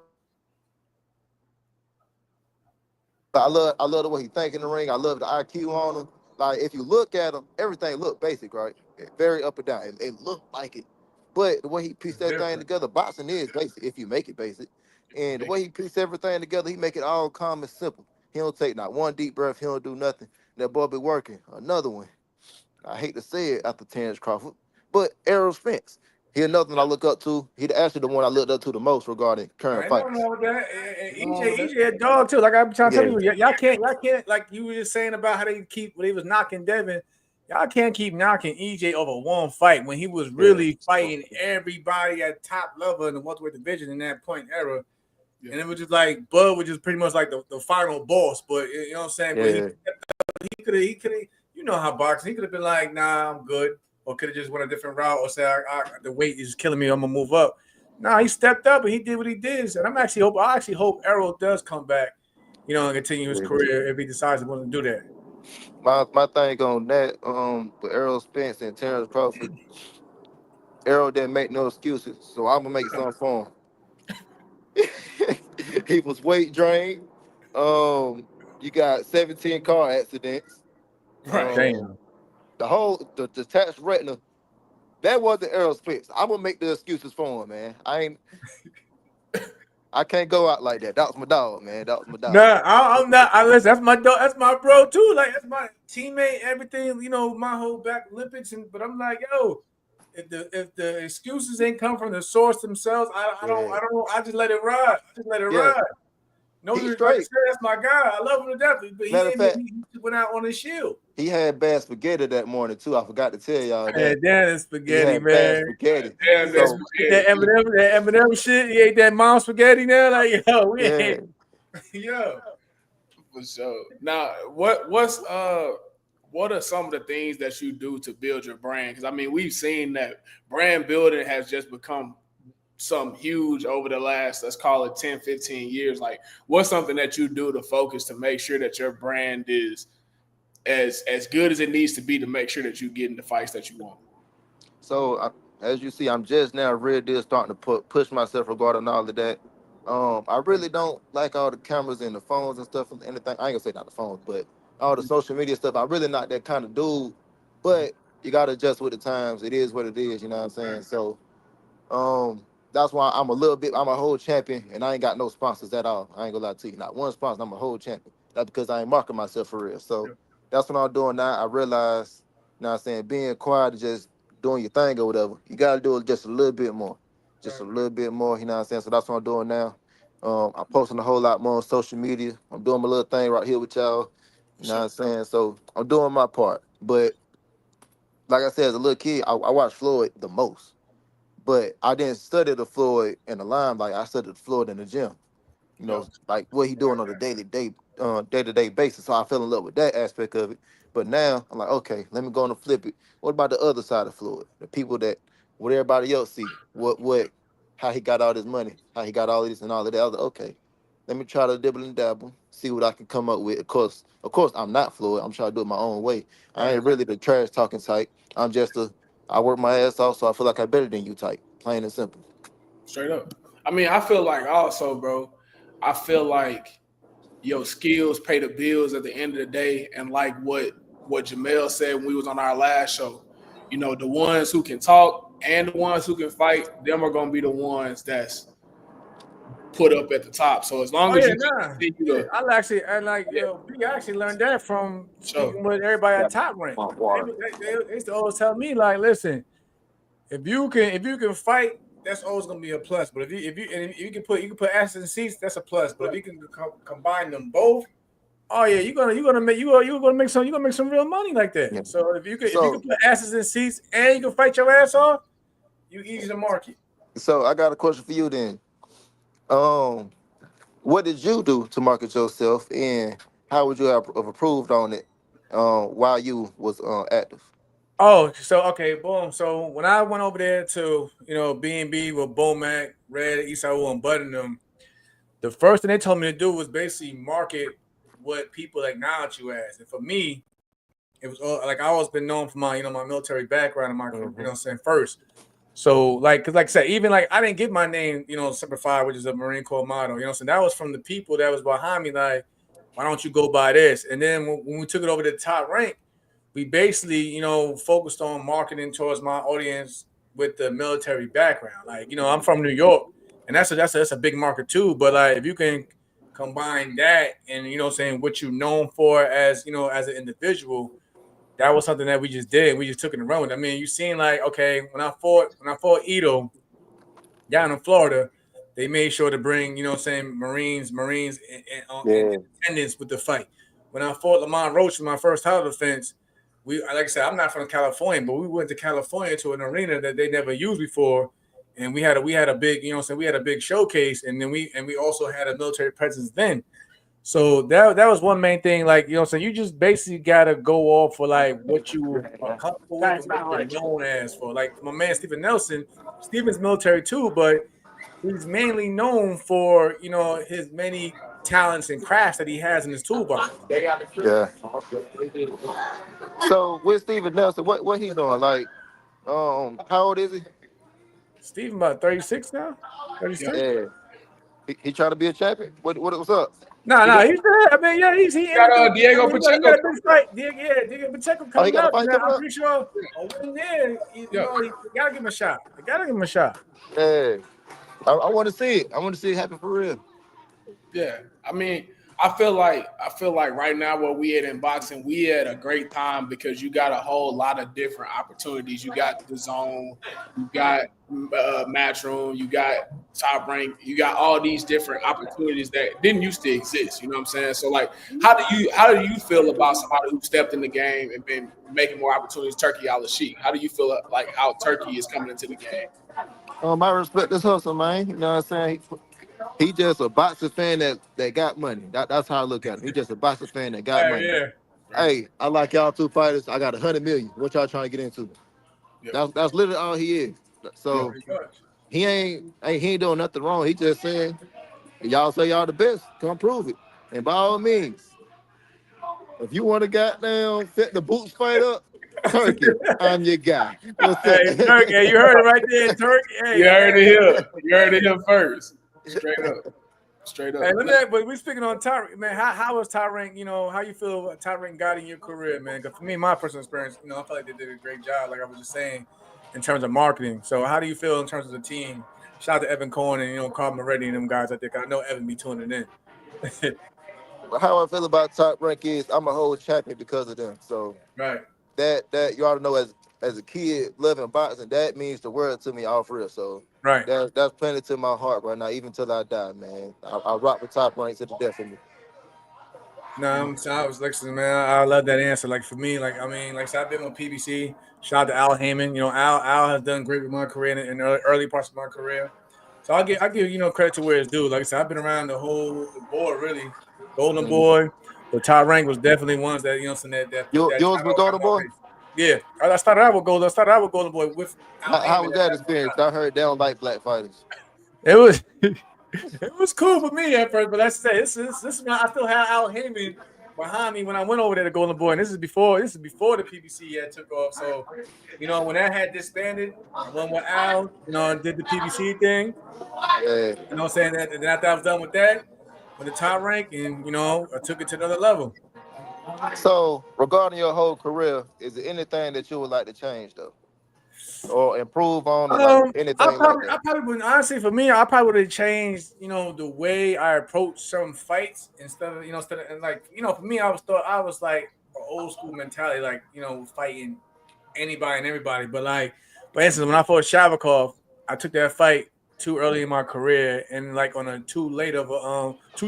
I love the way he think in the ring. I love the IQ on him. Like, if you look at him, everything look basic, right? Very up and down. It look like it. But the way he pieced that thing together, boxing is basic if you make it basic. And the way he pieced everything together, he make it all calm and simple. He don't take not one deep breath. He don't do nothing. That boy be working. Another one. I hate to say it after Terrence Crawford, but Errol Spence. He another one I look up to. He actually the one I looked up to the most regarding current I don't fights. know that. And EJ a dog too. Like I'm trying to tell you, y'all can't like you were just saying about how they keep when he was knocking Devin. Y'all can't keep knocking EJ over one fight when he was really fighting everybody at top level in the welterweight division in that point era. Yeah. And it was just like Bud was just pretty much like the final boss. But you know what I'm saying? Yeah. But he could have, you know how boxing, he could have been like, nah, I'm good. Or could have just went a different route or say, the weight is killing me, I'm gonna move up. Nah, he stepped up and he did what he did. And I actually hope Errol does come back, you know, and continue his career if he decides he wants to do that. My thing on that, with Errol Spence and Terrence Crawford, Errol didn't make no excuses, so I'm gonna make something for him. He was weight drained. You got 17 car accidents. Right. The detached retina. That wasn't Errol Spence. I'm gonna make the excuses for him, man. I can't go out like that. That was my dog, man. That was my dog. Nah, I'm not. Listen, that's my dog. That's my bro too. Like that's my teammate. Everything, you know, my whole back Olympics. But I'm like, yo, if the excuses ain't come from the source themselves, I don't. I just let it ride. Ride. No, like I said, that's my guy. I love him to death. But he went out on his shield. He had bad spaghetti that morning too. I forgot to tell y'all that. That spaghetti, man. Bad spaghetti. That Eminem shit. He ate that mom spaghetti now. Like, yo, yo. For sure. Now, what are some of the things that you do to build your brand? Because I mean, we've seen that brand building has just become some huge over the last, let's call it 10, 15 years. Like, what's something that you do to focus to make sure that your brand is as good as it needs to be to make sure that you get in the fights that you want? So, as you see, I'm just now really starting to push myself regarding all of that. I really don't like all the cameras and the phones and stuff and anything. I ain't gonna say not the phones, but all the social media stuff. I'm really not that kind of dude. But you gotta adjust with the times. It is what it is, you know what I'm saying? So, that's why I'm a whole champion, and I ain't got no sponsors at all. I ain't gonna lie to you. Not one sponsor, I'm a whole champion. That's because I ain't marketing myself for real. So that's what I'm doing now. I realize, you know what I'm saying, being quiet and just doing your thing or whatever, you gotta do it just a little bit more. Just a little bit more, you know what I'm saying? So that's what I'm doing now. I'm posting a whole lot more on social media. I'm doing my little thing right here with y'all. You know what I'm saying? So I'm doing my part. But like I said, as a little kid, I watched Floyd the most. But I didn't study the Floyd in the limelight. I studied the Floyd in the gym. You know, like what he doing on a day-to-day basis. So I fell in love with that aspect of it. But now I'm like, okay, let me go on and flip it. What about the other side of Floyd? The people that what everybody else see, how he got all this money, how he got all this and all of that. I was like, okay, let me try to dibble and dabble, see what I can come up with. Of course, I'm not Floyd. I'm trying to do it my own way. I ain't really the trash talking type. I work my ass off, so I feel like I'm better than you type. Plain and simple. Straight up. I mean, I feel like also, bro, I feel like your skills pay the bills at the end of the day. And like what Jamel said when we was on our last show, you know, the ones who can talk and the ones who can fight, them are going to be the ones that's put up at the top. So as long as you continue to, I actually learned that from speaking with everybody at top rank. They used to always tell me, like, listen, if you can fight, that's always gonna be a plus. But if you can put asses in seats, that's a plus. But if you can combine them both, oh yeah, you're gonna make some real money like that. Yeah. So if you can put asses in seats and you can fight your ass off, you easy to market. So I got a question for you then. What did you do to market yourself, and how would you have improved on it while you was active? Oh, so okay, boom. So when I went over there to B&B with Bomac, Red, Isao, and Button, the first thing they told me to do was basically market what people acknowledge you as. And for me, it was like I always been known for my my military background and my you know what I'm saying first. So like I said, even like I didn't get my name simplified, which is a Marine Corps motto. So that was from the people that was behind me. Like, why don't you go by this? And then when we took it over to the top rank, we basically focused on marketing towards my audience with the military background. Like I'm from New York, and that's a big market too. But like if you can combine that and saying what you're known for as as an individual, that was something that we just did. We just took it and run with it. I mean, you seen like, okay, when I fought Ito down in Florida, they made sure to bring, you know what I'm saying, Marines in attendance with the fight. When I fought Lamont Roach in my first title defense, like I said, I'm not from California, but we went to California to an arena that they never used before. And we had a big, you know what I'm saying, we had a big showcase, and then we also had a military presence then. So that was one main thing, like, you know what I'm saying, you just basically gotta go off for like what you are comfortable with and what you're known as for. Like my man Steven Nelson, Steven's military too, but he's mainly known for, you know, his many talents and crafts that he has in his toolbox. Yeah. So with Steven Nelson, what he doing? Like, how old is he? Steven about 36 now? 36? Yeah. He trying to be a champion? What's up? No, he's there. I mean, yeah, he got Diego Pacheco. He got a big fight. Diego Pacheco coming got a up. fight Man, coming I'm up? pretty sure a win there, you know, you gotta give him a shot. Yeah. I want to see it. I want to see it happen for real. Yeah, I mean, I feel like right now where we at in boxing, we had a great time because you got a whole lot of different opportunities. You got the zone, you got Matchroom, you got Top Rank, you got all these different opportunities that didn't used to exist. You know what I'm saying? So like, how do you feel about somebody who stepped in the game and been making more opportunities? Turkey Al-Sheikh. How do you feel like how Turkey is coming into the game? I respect this hustle, man. You know what I'm saying? He just a boxing fan that got money. That's how I look at him. He just a boxing fan that got money. Yeah. Hey, I like y'all two fighters. I got 100 million. What y'all trying to get into? Yep. That's literally all he is. So he ain't doing nothing wrong. He just saying, y'all say y'all the best. Come prove it. And by all means, if you want to goddamn set the boots fight up, Turkey, I'm your guy. Hey, Turkey, you heard it right there, Turkey. Hey, you heard it here. You heard it here first. Straight up. Hey, but we speaking on Tyrank, man. How was Tyrank? You know, how you feel Tyrank got in your career, man? Because for me, my personal experience, you know, I feel like they did a great job, like I was just saying, in terms of marketing. So, how do you feel in terms of the team? Shout out to Evan Cohen and, you know, Carl Moretti and them guys. I think I know Evan be tuning in. How I feel about Top Rank is I'm a whole champion because of them. So right, that you ought to know as a kid loving boxing, that means the world to me off real. So right, that's plenty to my heart right now, even till I die, man. I rock with Top Rank to the death of me. No, I was listening, man. I love that answer. Like for me, like I mean, like so I've been with PBC. Shout out to Al Heyman. You know, Al has done great with my career in the early parts of my career. So I give you know credit to where it's due. Like I said, I've been around the board really. Golden Boy, but Top Rank was definitely ones that, you know, that yours was Golden Boy. Yeah, I started out with Golden Boy. With how was that experience? I heard they don't like black fighters. It was cool for me at first, but let's say this is when I still had Al Heyman behind me when I went over there to Golden Boy, and this is before the PBC had took off. So, you know, when that had disbanded, I went with Al, you know, and did the PBC thing. Yeah. You know what I'm saying? And then after I was done with that, with the Top Rank, and you know, I took it to another level. So, regarding your whole career, is there anything that you would like to change though, or improve on, or like anything I like would honestly, for me, I probably would have changed, you know, the way I approach some fights instead of like, you know, for me, I was like an old school mentality, like, you know, fighting anybody and everybody. But like, for instance, when I fought Shavakov, I took that fight too early in my career and like on a too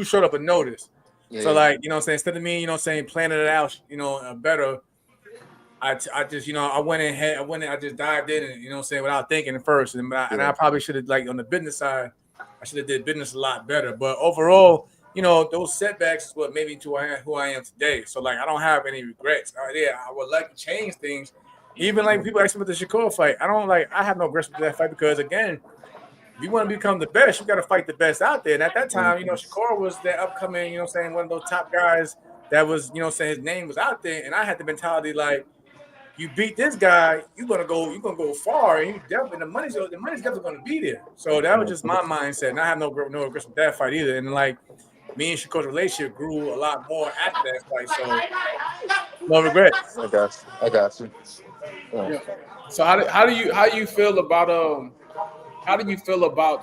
short of a notice. Yeah. So like, you know what I'm saying, instead of me, you know what I'm saying, planning it out, you know, better, I just, you know, I just dived in and, you know what I'm saying, without thinking at first. And I probably should have, like, on the business side, I should have did business a lot better. But overall, you know, those setbacks is what made me to who I am today. So like, I don't have any regrets. I would like to change things. Even like people ask me about the Shakur fight. I have no regrets with that fight because again, if you want to become the best, you got to fight the best out there. And at that time, you know, Shakur was the upcoming, you know what I'm saying, one of those top guys that was, you know what I'm saying, his name was out there. And I had the mentality like, you beat this guy, you're gonna go far, and you definitely the money's definitely gonna be there. So that was just my mindset. And I have no regrets with that fight either. And like me and Shakur's relationship grew a lot more after that fight. So no regrets. I got you. Yeah. So how do you feel about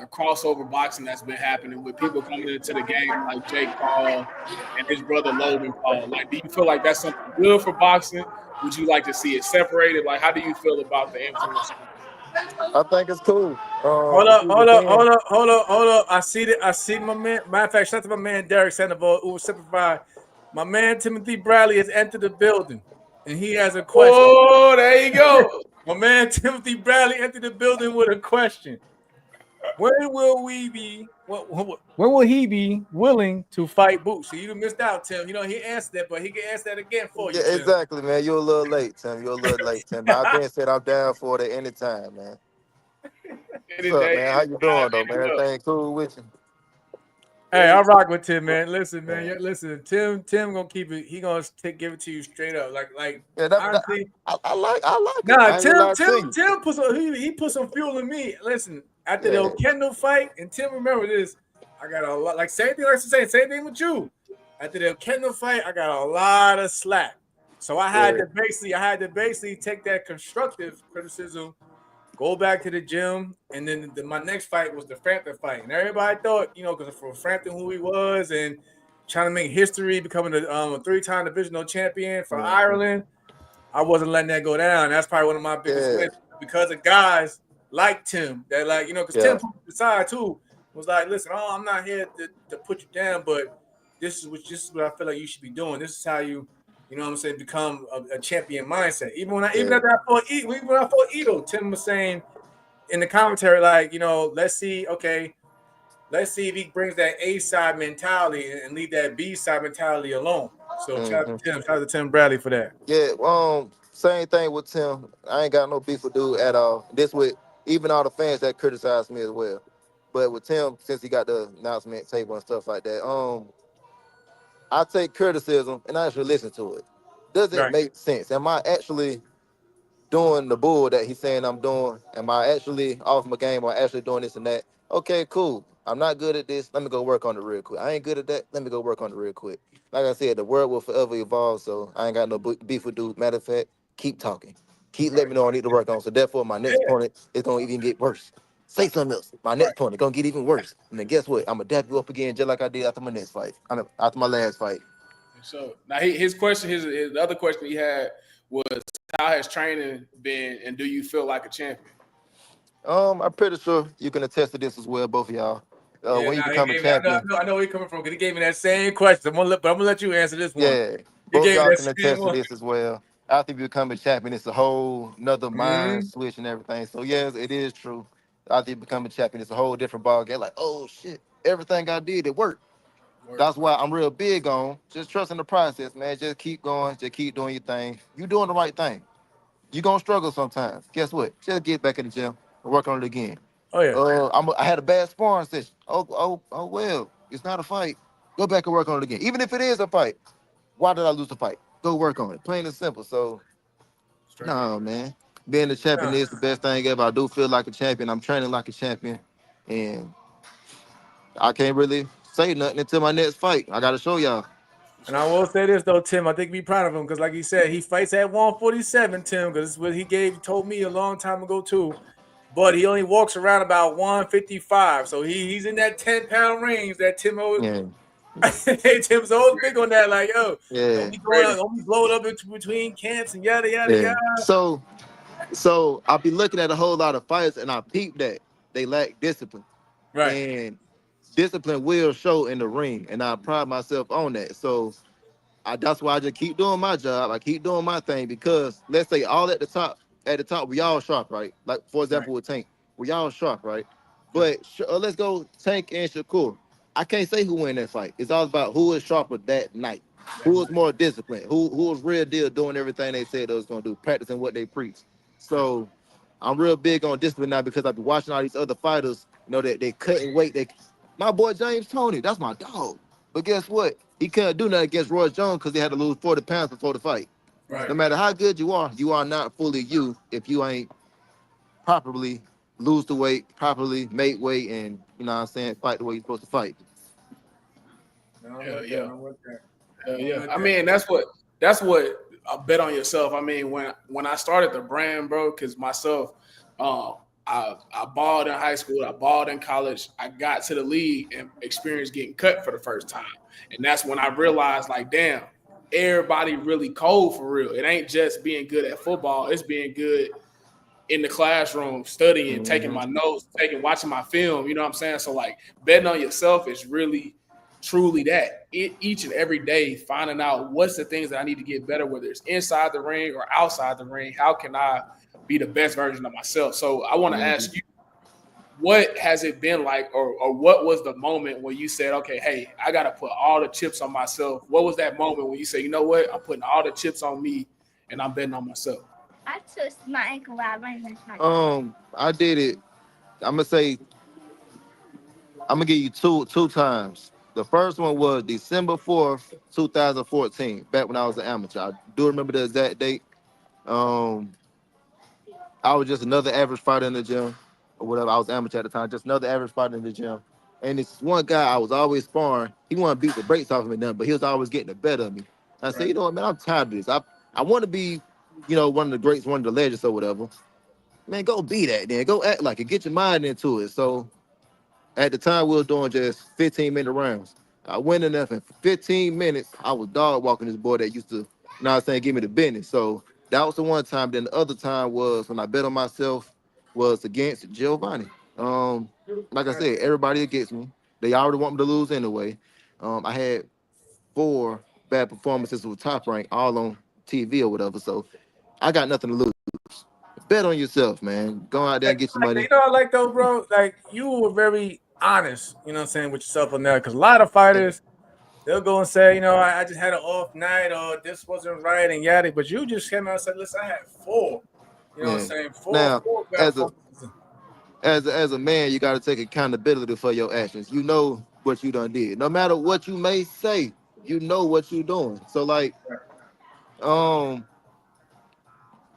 the crossover boxing that's been happening with people coming into the game like Jake Paul and his brother Logan Paul? Like, do you feel like that's something good for boxing? would you like to see it separated? Like, how do you feel about the influence? I think it's cool. Hold up. I see my man. Matter of fact, shout out to my man Derek Sandoval, who was simplified. My man Timothy Bradley has entered the building, and he has a question. Oh, there you go. My man Timothy Bradley entered the building with a question. When will he be willing to fight Boots? So you missed out, Tim. You know, he answered that, but he can answer that again for you. Yeah, exactly, man. You're a little late, Tim. I've been said I'm down for it at any time, man. What's up, man? How you doing, though, man? Everything cool with you? Hey, I rock with Tim, man. Listen, man. Listen, Tim gonna keep it. He gonna give it to you straight up. Like. Yeah, honestly, I like. Nah, Tim put some. He put some fuel in me. Listen, after the Kendall fight, and Tim, remember this. I got a lot. Like same thing with you. After the Kendall fight, I got a lot of slack. So I had to basically take that constructive criticism, go back to the gym, and then my next fight was the Frampton fight. And everybody thought, because for Frampton who he was and trying to make history, becoming a 3-time divisional champion for Ireland, I wasn't letting that go down. That's probably one of my biggest wins because of guys like Tim that because Tim put aside too was like, listen, I'm not here to put you down, but this is what I feel like you should be doing. This is how you know what I'm saying, become a champion mindset. Even after I fought Ito, Tim was saying in the commentary, like, let's see if he brings that A side mentality and leave that B side mentality alone. So shout out to Tim Bradley for that. Yeah, same thing with Tim. I ain't got no beef with dude at all. This with even all the fans that criticize me as well. But with Tim, since he got the announcement table and stuff like that, I take criticism and I actually listen to it. Does it make sense? Am I actually doing the bull that he's saying I'm doing? Am I actually off my game or actually doing this and that? Okay, cool. I'm not good at this. Let me go work on it real quick. I ain't good at that. Let me go work on it real quick. Like I said, the world will forever evolve, so I ain't got no beef with dude. Matter of fact, keep talking. Keep letting me know I need to work on. So therefore, my next opponent is going to even get worse. Say something else. My next opponent going to get even worse. And then guess what? I'm going to dap you up again just like I did after my next fight. After my last fight. So now his question, his other question he had was, how has training been, and do you feel like a champion? I'm pretty sure you can attest to this as well, both of y'all. When you become a champion, I know where you're coming from because he gave me that same question. I'm gonna let you answer this one. Yeah, both y'all can attest to this as well. After you become a champion, it's a whole nother mind switch and everything. So yes, it is true. After you become a champion, it's a whole different ball game. Like, oh shit, everything I did, it worked. That's why I'm real big on just trusting the process, man. Just keep going, just keep doing your thing. You doing the right thing. You're gonna struggle sometimes. Guess what? Just get back in the gym and work on it again. Oh yeah. I had a bad sparring session. Oh well, it's not a fight. Go back and work on it again. Even if it is a fight, why did I lose the fight? Go work on it. Plain and simple. So, no, man. Being a champion is the best thing ever. I do feel like a champion. I'm training like a champion, and I can't really say nothing until my next fight. I got to show y'all. And I will say this though, Tim, I think be proud of him because, like he said, he fights at 147, Tim, because it's what he told me a long time ago too. But he only walks around about 155, so he's in that 10-pound range that Tim always. Yeah. Tim's always big on that, like, don't be blowing up between camps and yada yada. So I'll be looking at a whole lot of fights, and I peep that they lack discipline. Right. And discipline will show in the ring, and I pride myself on that. So that's why I just keep doing my job. I keep doing my thing because let's say all at the top, we all sharp, right? Like for example with Tank, we all sharp, right? But let's go Tank and Shakur. I can't say who win that fight. It's all about who is sharper that night, who is more disciplined, who was real deal doing everything they said they was gonna do, practicing what they preach. So I'm real big on discipline now because I've been watching all these other fighters, that they couldn't wait. My boy James Toney, that's my dog. But guess what? He couldn't do nothing against Roy Jones because he had to lose 40 pounds before the fight. Right. No matter how good you are not fully you if you ain't properly lose the weight, properly make weight, and fight the way you're supposed to fight. Yeah. I mean, that's what I bet on yourself. I mean, when I started the brand, bro, because myself, I balled in high school, I balled in college, I got to the league and experienced getting cut for the first time. And that's when I realized, like, damn, everybody really cold for real. It ain't just being good at football. It's being good in the classroom, studying, taking my notes, watching my film. You know what I'm saying? So like betting on yourself is really, truly that. Each and every day, finding out what's the things that I need to get better, whether it's inside the ring or outside the ring. How can I be the best version of myself? So I want to ask you, what has it been like, or what was the moment when you said, okay, hey, I got to put all the chips on myself? What was that moment when you say, you know what, I'm putting all the chips on me and I'm betting on myself? I twisted my ankle while running this night. I did it. I'm gonna give you two times. The first one was December 4th, 2014, back when I was an amateur. I do remember the exact date. I was just another average fighter in the gym, or whatever. I was amateur at the time, just another average fighter in the gym. And this one guy I was always sparring, he wanted to beat the brakes off of me, but he was always getting the better of me. I said, you know what, man, I'm tired of this. I want to be, one of the greats, one of the legends or whatever. Man, go be that then. Go act like it. Get your mind into it. So at the time, we were doing just 15-minute rounds. I went in there for 15 minutes. I was dog walking this boy that used to, give me the business. So that was the one time. Then the other time was when I bet on myself was against Giovanni. Like I said, everybody against me. They already want me to lose anyway. I had 4 bad performances with Top Rank all on TV or whatever. So I got nothing to lose. Bet on yourself, man. Go out there and get your money. You know, like though, bro, like you were very honest, you know what I'm saying, with yourself on that. Because a lot of fighters, they'll go and say, I just had an off night or this wasn't right and yada. But you just came out and said, listen, I had 4. You know what I'm saying? 4. Now, 4 as a man, you got to take accountability for your actions. You know what you done did. No matter what you may say, you know what you're doing. So like,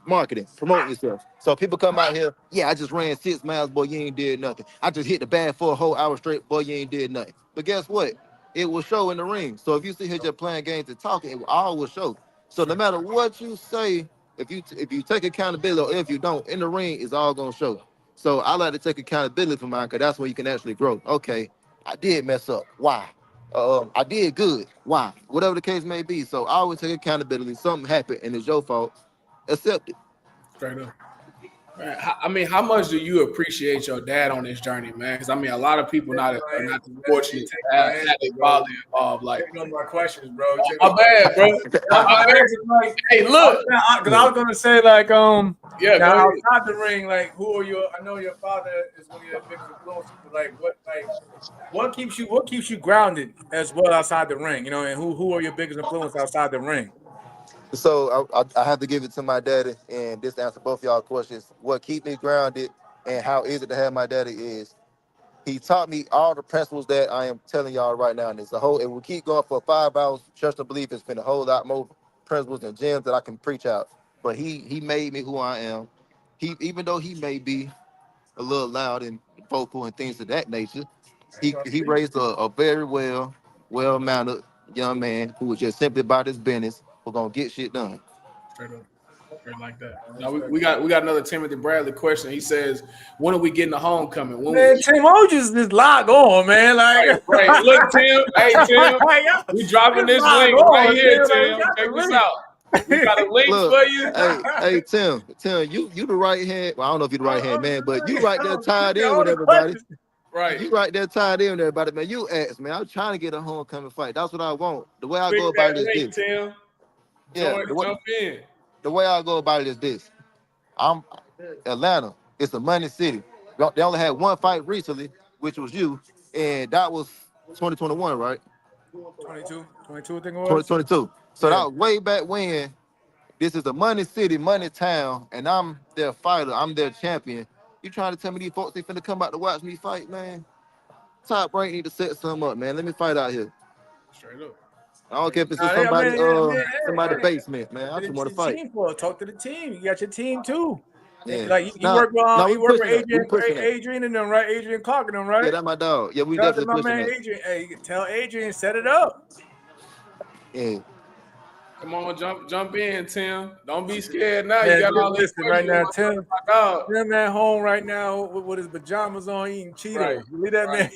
marketing, promote yourself. So people come out here, I just ran 6 miles, boy, you ain't did nothing. I just hit the bag for a whole hour straight, boy, you ain't did nothing. But guess what? It will show in the ring. So if you sit here just playing games and talking, it will all show. So no matter what you say, if you take accountability or if you don't, in the ring, it's all gonna show. So I like to take accountability for mine, because that's when you can actually grow. Okay, I did mess up. Why? I did good. Why? Whatever the case may be. So I always take accountability. Something happened and it's your fault. Accept it. Straight up. Man, I mean, how much do you appreciate your dad on this journey, man? Because I mean, a lot of people are not fortunate to have their father involved. Like, no more questions, bro. My bad, bro. My bad. Hey, look, because I was gonna say like, now outside the ring, like, who are your? I know your father is one of your biggest influences, but what keeps you grounded as well outside the ring? And who are your biggest influence outside the ring? So I have to give it to my daddy, and this answer both y'all questions. What keep me grounded and how easy to have my daddy is he taught me all the principles that I am telling y'all right now. And it's if we keep going for 5 hours, trust and belief, it's been a whole lot more principles and gems that I can preach out. But he made me who I am. Even though he may be a little loud and vocal and things of that nature, he raised a very well-mannered young man who was just simply about his business. We're gonna get shit done. Straight up. Straight like that. Now we got another Timothy Bradley question. He says, when are we getting the homecoming? Tim O's just lock on, man. Like, right. Look, Tim. Hey, Tim. We dropping this link right here, Tim. Check this out. We got a link for you. Hey, Tim, you the right hand. Well, I don't know if you're the right hand man, but you right there tied in with everybody. Right. You right there tied in with everybody, man. You asked, man. I'm trying to get a homecoming fight. That's what I want. The way I go about it is this. Tim. Jump in. The way I go about it is this. I'm Atlanta. It's a money city. They only had one fight recently, which was you, and that was 2021, right? 22, I think it was. 2022. So that was way back when. This is a money city, money town, and I'm their fighter. I'm their champion. You trying to tell me these folks they finna come out to watch me fight, man? Top Rank need to set something up, man. Let me fight out here. Straight up. I don't care if it's in somebody's basement, man. I just want to fight. Talk to the team. You got your team too. Yeah. Like you work with Adrian and them, right? Adrian Clark and them, right? Yeah, that's my dog. Yeah, we Shout definitely pushing that. Adrian. Hey, tell Adrian, set it up. Yeah. Come on, jump in, Tim. Don't be scared now. Man, you got all this right now, Tim. Tim at home right now with his pajamas on, eating Cheetos. Right. Leave that man.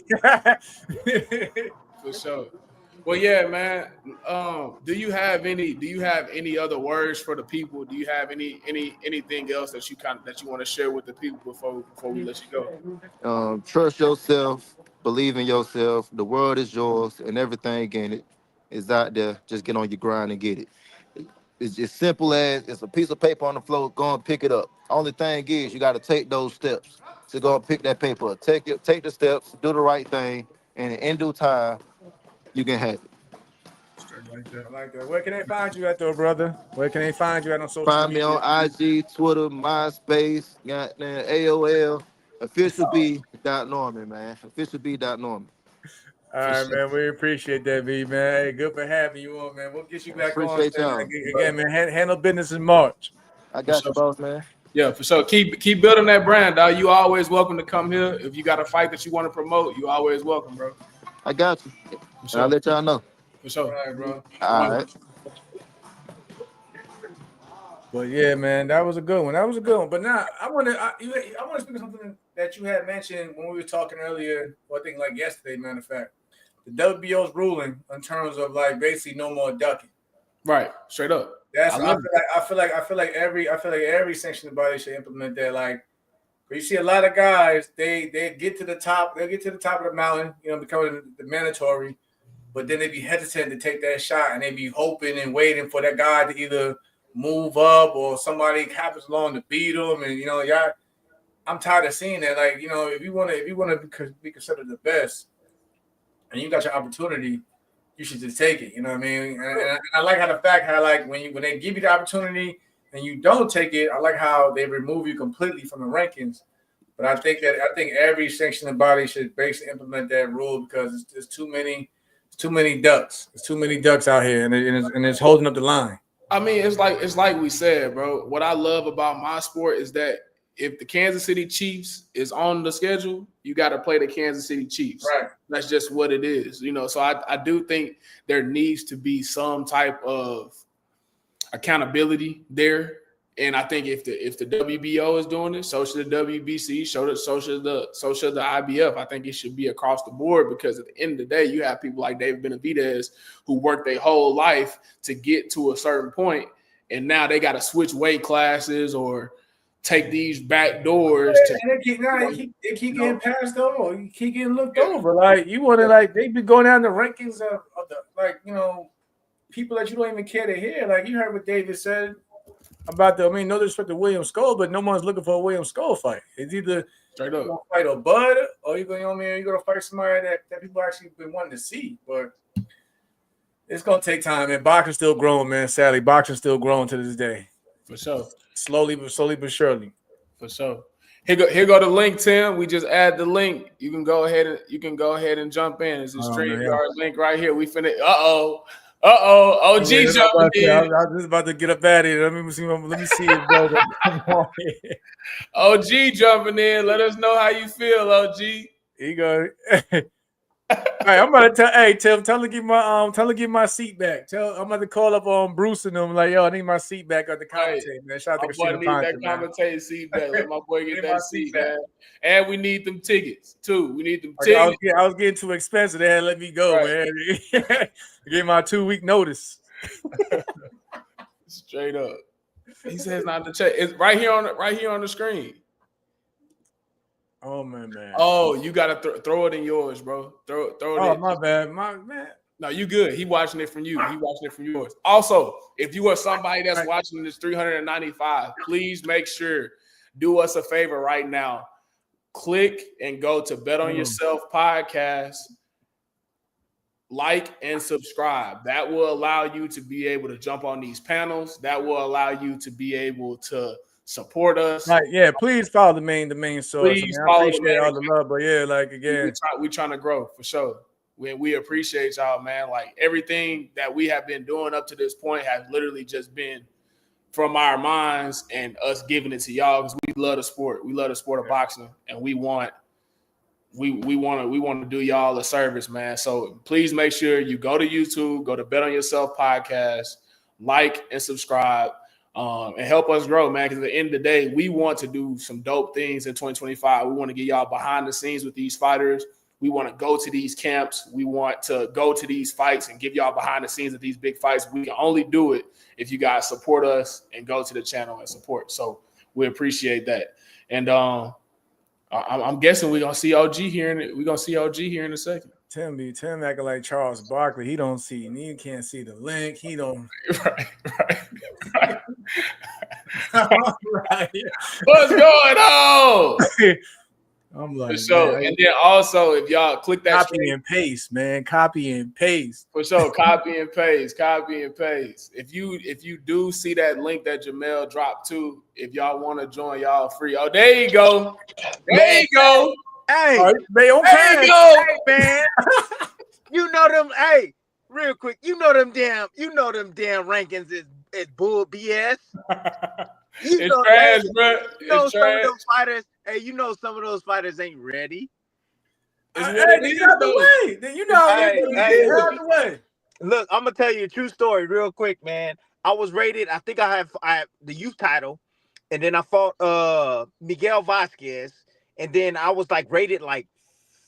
For sure. Well, yeah, man. Do you have any other words for the people? Do you have anything else that you want to share with the people before we let you go? Trust yourself, believe in yourself. The world is yours, and everything in it is out there. Just get on your grind and get it. It's as simple as it's a piece of paper on the floor. Go and pick it up. Only thing is, you got to take those steps to go and pick that paper up. Take the steps, do the right thing, and in due time, you can have it. I like that. Where can they find you at, though, brother? Where can they find you at on social Find me media? on IG, Twitter, MySpace, goddamn AOL. Official B. Norman, man. Official B. Norman. All right, man. We appreciate that, B, man. Hey, good for having you on, man. We'll get you back on. Appreciate y'all. Again, man. Handle business in March. I got you, boss, man. Yeah, for sure. Keep building that brand, dog. You always welcome to come here. If you got a fight that you want to promote, you always welcome, bro. I got you. Sure. I'll let y'all know. For sure. All right, bro. All right. But yeah, man, that was a good one. But now I want to speak of something that you had mentioned when we were talking earlier. Well, I think like yesterday, matter of fact, the WBO's ruling in terms of like basically no more ducking. Right, straight up. I feel like every sanctioning body should implement that. Like, you see a lot of guys, they get to the top, of the mountain, becoming the mandatory, but then they be hesitant to take that shot, and they be hoping and waiting for that guy to either move up or somebody happens along to beat them, and y'all. I'm tired of seeing that. Like, if you want to be considered the best, and you got your opportunity, you should just take it. You know what I mean? And I like how like when they give you the opportunity and you don't take it, I like how they remove you completely from the rankings. But I think every sanctioning body should basically implement that rule because it's too many ducks. There's too many ducks out here, and it's holding up the line. I mean, it's like we said, bro. What I love about my sport is that if the Kansas City Chiefs is on the schedule, you got to play the Kansas City Chiefs. Right. That's just what it is, So I do think there needs to be some type of accountability there. And I think if the WBO is doing it, so should the WBC, so should the IBF. I think it should be across the board because at the end of the day, you have people like David Benavidez who worked their whole life to get to a certain point, and now they got to switch weight classes or take these back doors. They keep getting passed over. You keep getting looked over. Like you want to they be going down the rankings of the people that you don't even care to hear. Like you heard what David said about no disrespect to William Skull, but no one's looking for a William Skull fight. It's either you're gonna fight a Bud or you're gonna fight somebody that people actually been wanting to see. But it's gonna take time, and boxing's still growing, man. Sadly, boxing's still growing to this day. For sure. Slowly but surely. For sure. Here go the link, Tim. We just add the link. You can go ahead and jump in. It's a StreamYard link right here. We finna. OG jumping in. I was just about to get up out of here. Let me see it, brother. Come on here. OG jumping in. Let us know how you feel, OG. Here you go. All right, I'm about to tell. Hey, Tim, tell him to give my seat back. I'm about to call up on Bruce and them. Like, yo, I need my seat back at the commentator, man. Shout out to my boy need that commentator seat back. Let my boy get that seat back. And we need them tickets too. We need them tickets. I was getting too expensive. They had to let me go, man. I gave my 2-week notice. Straight up. He says not to check. It's right here on the screen. Oh man. Oh, you gotta throw it in yours, bro. Throw it. Oh, my bad, man. No, you good. He watching it from you. He watching it from yours. Also, if you are somebody that's watching this 395, please make sure do us a favor right now. Click and go to Bet on Yourself podcast. Like and subscribe. That will allow you to be able to jump on these panels. That will allow you to be able to support us. Right, yeah. Please follow the main source. Please follow. I appreciate all the love, but yeah, like again, we trying to grow for sure. We appreciate y'all, man. Like everything that we have been doing up to this point has literally just been from our minds and us giving it to y'all because we love the sport. We love the sport of boxing, and we want to do y'all a service, man. So please make sure you go to YouTube, go to Bet on Yourself podcast, like and subscribe. And help us grow, man, because at the end of the day, we want to do some dope things in 2025. We want to get y'all behind the scenes with these fighters. We want to go to these camps. We want to go to these fights and give y'all behind the scenes of these big fights. We can only do it if you guys support us and go to the channel and support. So we appreciate that. And I'm guessing we're gonna see OG here. We're gonna see OG here in a second. Tim acting like Charles Barkley. He don't see. He can't see the link. He don't. Right. Right. What's going on? I'm like, so, and then also if y'all click that copy and paste, man, copy and paste. For sure, copy and paste. If you do see that link that Jamel dropped too, if y'all want to join, y'all free. Oh, there you go. There you go. Hey, there you go. Hey, man. You know them. Hey, real quick. You know them damn rankings is bull BS. It's trash, bro. You know some of those fighters. Hey, you know some of those fighters ain't ready. Hey, they out the way. Then you know hey, out the way. Look, I'm gonna tell you a true story real quick, man. I was rated. I think I have the youth title, and then I fought Miguel Vasquez, and then I was like rated like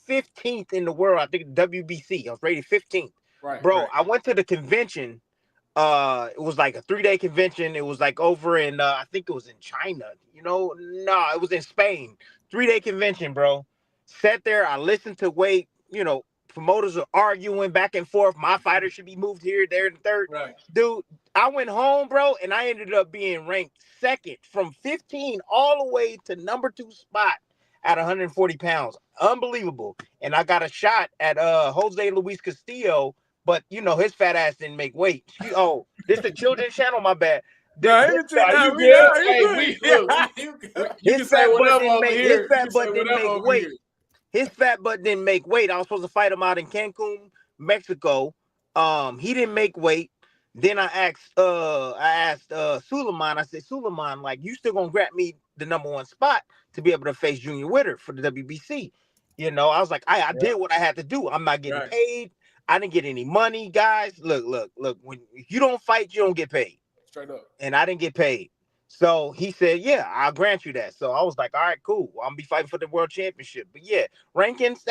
15th in the world. I think WBC. I was rated 15th. Right, bro. Right. I went to the convention. It was like a 3-day convention. It was like over in I think it was in China. You know, no, it was in Spain. 3-day convention, bro. Sat there. I listened to promoters are arguing back and forth. My fighter should be moved here, there, and third. Right. Dude, I went home, bro, and I ended up being ranked second from 15 all the way to number 2 spot at 140 pounds. Unbelievable. And I got a shot at Jose Luis Castillo, but his fat ass didn't make weight. Oh, this the children's channel, my bad. You can say whatever over here. His fat butt didn't make weight. His fat butt didn't make weight. I was supposed to fight him out in Cancun, Mexico. He didn't make weight. Then I asked Suleiman. I said, Suleiman, like, you still gonna grab me the number 1 spot to be able to face Junior Witter for the WBC? I was like, I did what I had to do. I'm not getting paid. I didn't get any money, guys. Look. When you don't fight, you don't get paid. Straight up. And I didn't get paid. So he said, yeah, I'll grant you that. So I was like, all right, cool. I'm gonna be fighting for the world championship. But yeah, rankings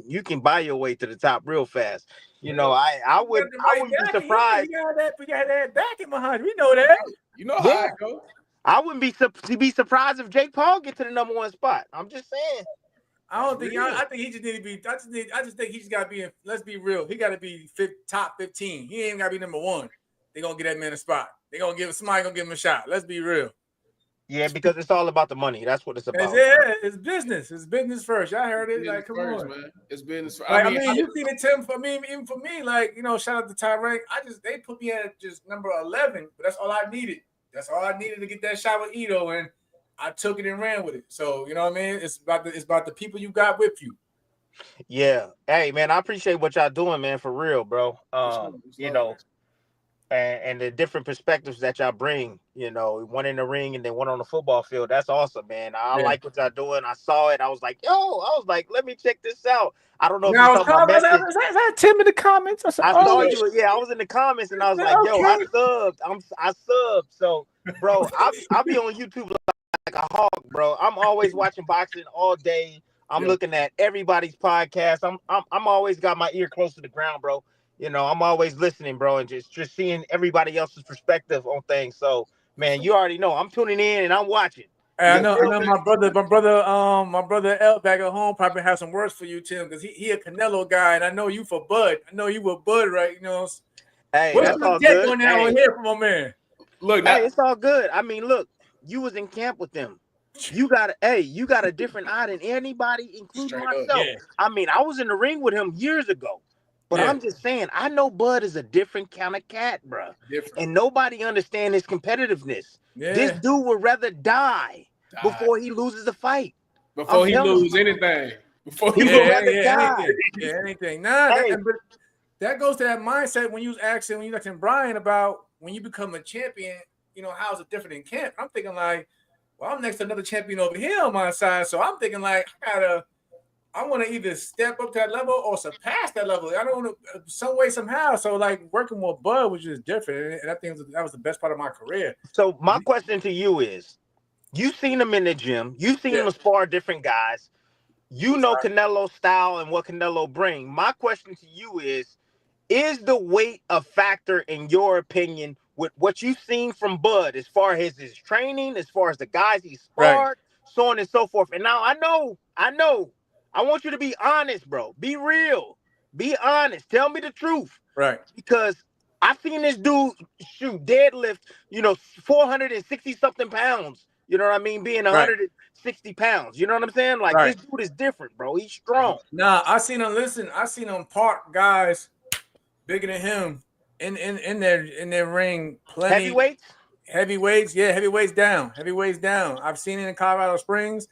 you can buy your way to the top real fast. I wouldn't be surprised. We got that backing behind. We know that. You know how it goes. I wouldn't be surprised if Jake Paul get to the number 1 spot. I'm just saying. I don't think. I think he just need to be. I just think he's got to be. Let's be real. He got to be top 15. He ain't got to be number 1. They gonna get that man a spot. They gonna give him a shot. Let's be real. Yeah, because it's all about the money. That's what it's about. It's business. It's business first. Y'all heard it. Like, come on, man. It's business first. Like, you seen it, Tim. For me, even for me, like, shout out to Tyrek. They put me at just number 11, but that's all I needed. That's all I needed to get that shot with Ito, and I took it and ran with it. So you know what I mean? It's about the people you got with you. Yeah. Hey, man, I appreciate what y'all doing, man, for real, bro. And the different perspectives that y'all bring, one in the ring and then one on the football field. That's awesome, man. I like what y'all doing. I saw it. I was like, let me check this out. I don't know if you saw my message. Is that Tim in the comments? I saw you. Yeah, I was in the comments and I was like, I subbed. I subbed. So, bro, I'll be on YouTube like a hog, bro. I'm always watching boxing all day. I'm looking at everybody's podcast. I'm always got my ear close to the ground, bro. I'm always listening, bro, and just seeing everybody else's perspective on things. So, man, you already know I'm tuning in and I'm watching. Hey, I know my brother L back at home probably has some words for you, Tim, because he a Canelo guy, and I know you for Bud. I know you were Bud, right? Hey, what's that's all the good. Going down here from my man? Look, it's all good. I mean, look, you was in camp with them. You got a different eye than anybody, including myself. Yeah. I mean, I was in the ring with him years ago. But I'm just saying, I know Bud is a different kind of cat, bro. And nobody understands his competitiveness. Yeah. This dude would rather die before he loses a fight. Before he loses anything. Before he rather die. Anything. That goes to that mindset when you asking Brian about when you become a champion, how's it different in camp? I'm thinking like, well, I'm next to another champion over here on my side. So I'm thinking like, I want to either step up to that level or surpass that level. I don't want to some way, somehow. So like working with Bud was just different. And I think that was the best part of my career. So my question to you is, you've seen him in the gym. You've seen him spar different guys. You know Canelo's style and what Canelo bring. My question to you is the weight a factor in your opinion with what you've seen from Bud as far as his training, as far as the guys he sparred, so on and so forth? And now I know. I want you to be honest, bro. Be real. Be honest. Tell me the truth. Right. Because I've seen this dude shoot deadlift, 460 something pounds. You know what I mean? Being 160 pounds. You know what I'm saying? Like this dude is different, bro. He's strong. Nah, I seen him park guys bigger than him in their ring. Plenty heavyweights, heavyweights down. I've seen it in Colorado Springs.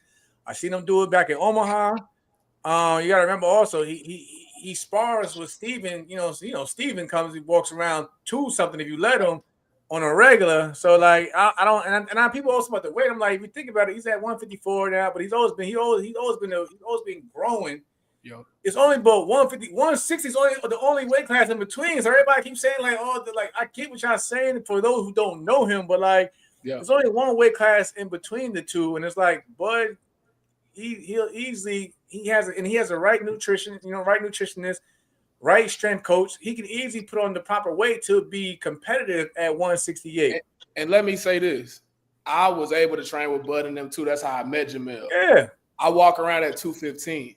I seen him do it back in Omaha. You gotta remember also he spars with Steven. Steven he walks around 2 something if you let him on a regular. So like I don't and people also about the weight. I'm like, if you think about it, he's at 154 now, but he's always been growing. Yo. It's only about 150, 160 is only the only weight class in between. So everybody keeps saying like, I get what y'all saying for those who don't know him, but like, there's only one weight class in between the two, and it's like, Bud, he'll easily he has a right nutrition, right nutritionist, right strength coach. He can easily put on the proper weight to be competitive at 168. And let me say this, I was able to train with Bud and them too. That's how I met Jamil. Yeah, I walk around at 215.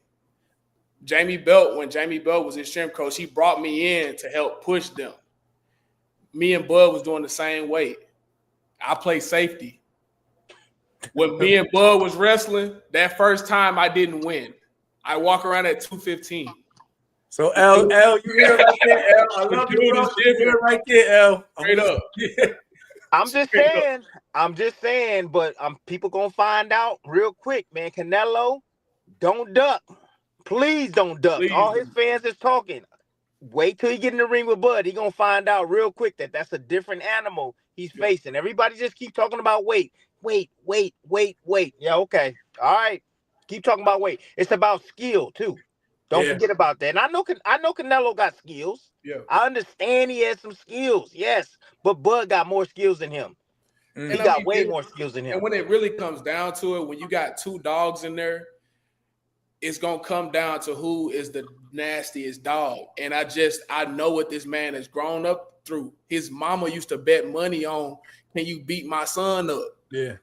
When Jamie Belt was his strength coach, he brought me in to help push them. Me and Bud was doing the same weight. I played safety. When me and Bud was wrestling, that first time I didn't win. I walk around at 215. So L, you hear it right there, L. I love you, bro. You hear it right there, L. Straight up. I'm just saying, but people gonna find out real quick, man. Canelo, don't duck. Please don't duck. Please. All his fans is talking. Wait till he get in the ring with Bud. He gonna find out real quick that that's a different animal he's facing. Everybody just keep talking about weight. Yeah, okay. All right. Keep talking about weight. It's about skill too. Don't forget about that. And I know Canelo got skills. Yeah. I understand he has some skills. Yes. But Bud got more skills than him. He got way more skills than him. And when it really comes down to it, when you got 2 dogs in there, it's going to come down to who is the nastiest dog. And I know what this man has grown up through. His mama used to bet money on, can you beat my son up? Yeah.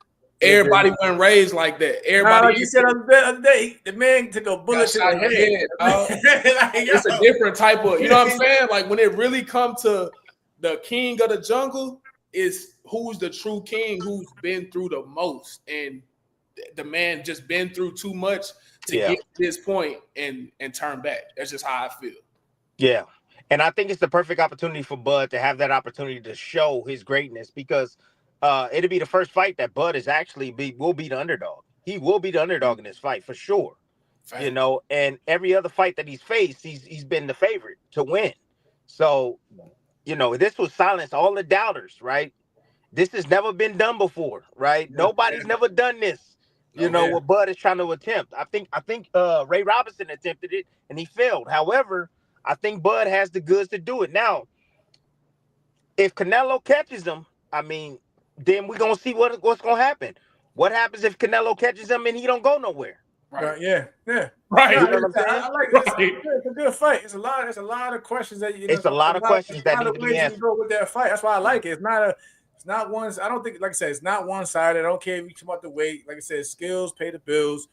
Everybody wasn't raised like that. Everybody, like you said the other day, the man took a bullet to the head. It's a different type of, you know what I'm saying? Like when it really comes to the king of the jungle, is who's the true king, who's been through the most. And the man just been through too much to get to this point and turn back. That's just how I feel. Yeah. And I think it's the perfect opportunity for Bud to have that opportunity to show his greatness, because it'll be the first fight that Bud is will be the underdog. He will be the underdog in this fight for sure. Fact. And every other fight that he's faced, he's been the favorite to win. So, this will silence all the doubters, right? This has never been done before, right? Nobody's never done this. What Bud is trying to attempt. I think Ray Robinson attempted it and he failed. However, I think Bud has the goods to do it. Now, if Canelo catches him, then we're gonna see what's gonna happen. What happens if Canelo catches him and he don't go nowhere? Right. Yeah. Right. No, you know what I'm saying? I like it. It's a good fight. It's a lot of questions that it's a lot of questions that need to be answered. Go with that fight. That's why I like it. It's not one. I don't think, like I said, it's not one-sided. I don't care if you come out the weight. Like I said, skills pay the bills.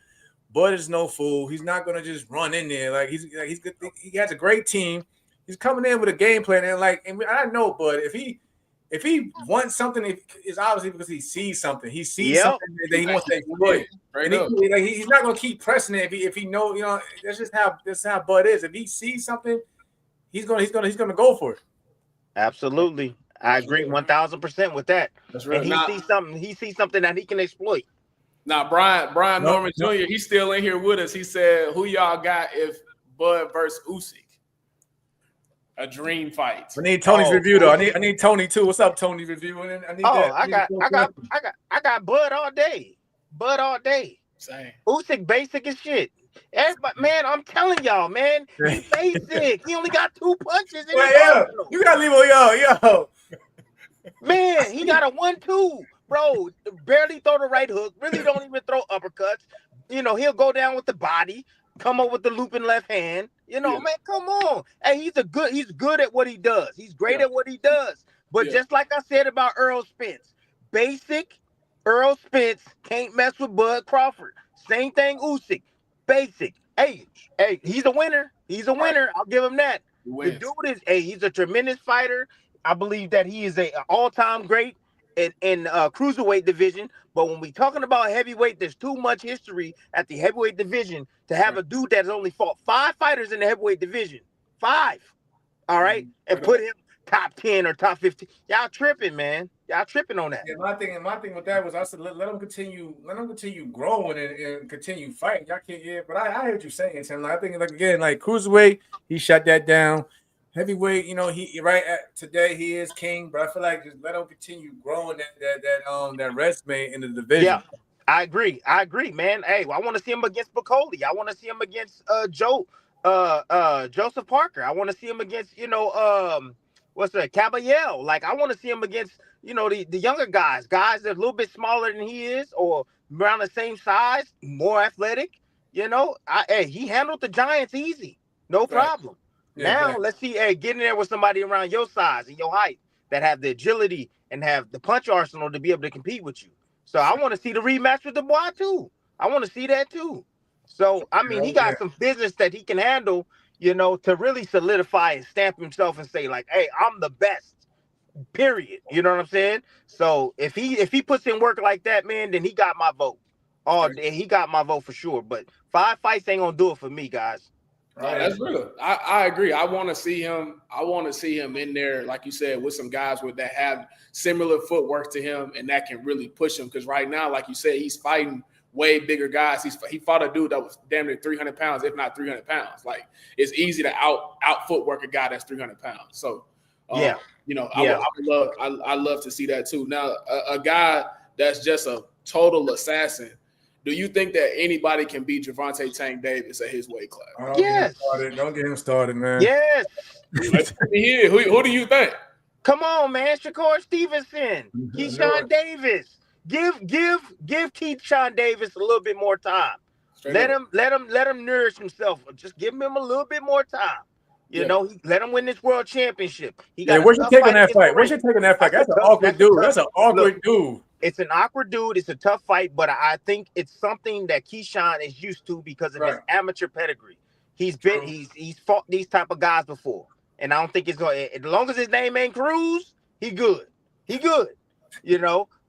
Bud is no fool. He's not gonna just run in there. Like he's good. He has a great team. He's coming in with a game plan, and I know Bud. If he wants something, it's obviously because he sees something. He sees something that he wants to exploit. He's not gonna keep pressing it if he knows. That's how Bud is. If he sees something, he's gonna go for it. Absolutely. I agree 1,000% with that. That's right. And he sees something that he can exploit. Now, Brian Norman Jr., he's still in here with us. He said, who y'all got if Bud versus Usyk? A dream fight. I need Tony's review though. I need Tony too. What's up, Tony review? I got Bud all day. Same. Usyk basic as shit. Everybody, man, I'm telling y'all, man, he's basic. He only got 2 punches. You gotta leave on yo. Man, he got a 1-2, bro. Barely throw the right hook. Really don't even throw uppercuts. he'll go down with the body, come up with the looping left hand. Man, come on. Hey, he's good at what he does. He's great at what he does. But just like I said about Earl Spence, basic Earl Spence can't mess with Bud Crawford. Same thing, Usyk. Basic. Hey, he's a winner. He's a winner. I'll give him that. The dude is, he's a tremendous fighter. I believe that he is an all-time great in cruiserweight division. But when we talking about heavyweight, there's too much history at the heavyweight division to have a dude that's only fought 5 fighters in the heavyweight division. 5. All right? And put him top 10 or top 15. Y'all tripping, man. Y'all tripping on that. Yeah, my thing with that was I said let him continue growing and continue fighting. Y'all can't, but I hear what you're saying, Tim. Like, I think like cruiserweight, he shut that down. Heavyweight, he right at today he is king, but I feel like just let him continue growing that resume in the division. Yeah, I agree, man. Hey, I want to see him against Bacoli. I want to see him against Joseph Parker. I want to see him against what's that, Caballel. Like, I want to see him against the younger guys that are a little bit smaller than he is or around the same size, more athletic. He handled the Giants easy, no problem. Now let's see, get in there with somebody around your size and your height that have the agility and have the punch arsenal to be able to compete with you. So I want to see the rematch with the boy too. I want to see that too. So I mean, he got some business that he can handle, to really solidify and stamp himself and say like, hey, I'm the best. Period. You know what I'm saying? So if he puts in work like that, man, then he got my vote. Oh, he got my vote for sure. But 5 fights ain't gonna do it for me, guys. Right, that's real. I agree. I want to see him. I want to see him in there, like you said, with some guys that have similar footwork to him and that can really push him. Because right now, like you said, he's fighting way bigger guys. He fought a dude that was damn near 300 pounds, if not 300 pounds. Like, it's easy to out footwork a guy that's 300 pounds. So I love to see that too. Now, a guy that's just a total assassin. Do you think that anybody can beat Gervonta Tank Davis at his weight class? Don't get him started, man. Yes. Who do you think? Come on, man. Shakur Stevenson, Keyshawn Davis. Give Keyshawn Davis a little bit more time. Let him nourish himself. Just give him a little bit more time. Let him win this world championship. What's your take on that fight? That's an awkward dude. That's an awkward dude. It's an awkward dude. It's a tough fight, but I think it's something that Keyshawn is used to because of his amateur pedigree. He's fought these type of guys before, and I don't think it's going. As long as his name ain't Cruz, he good.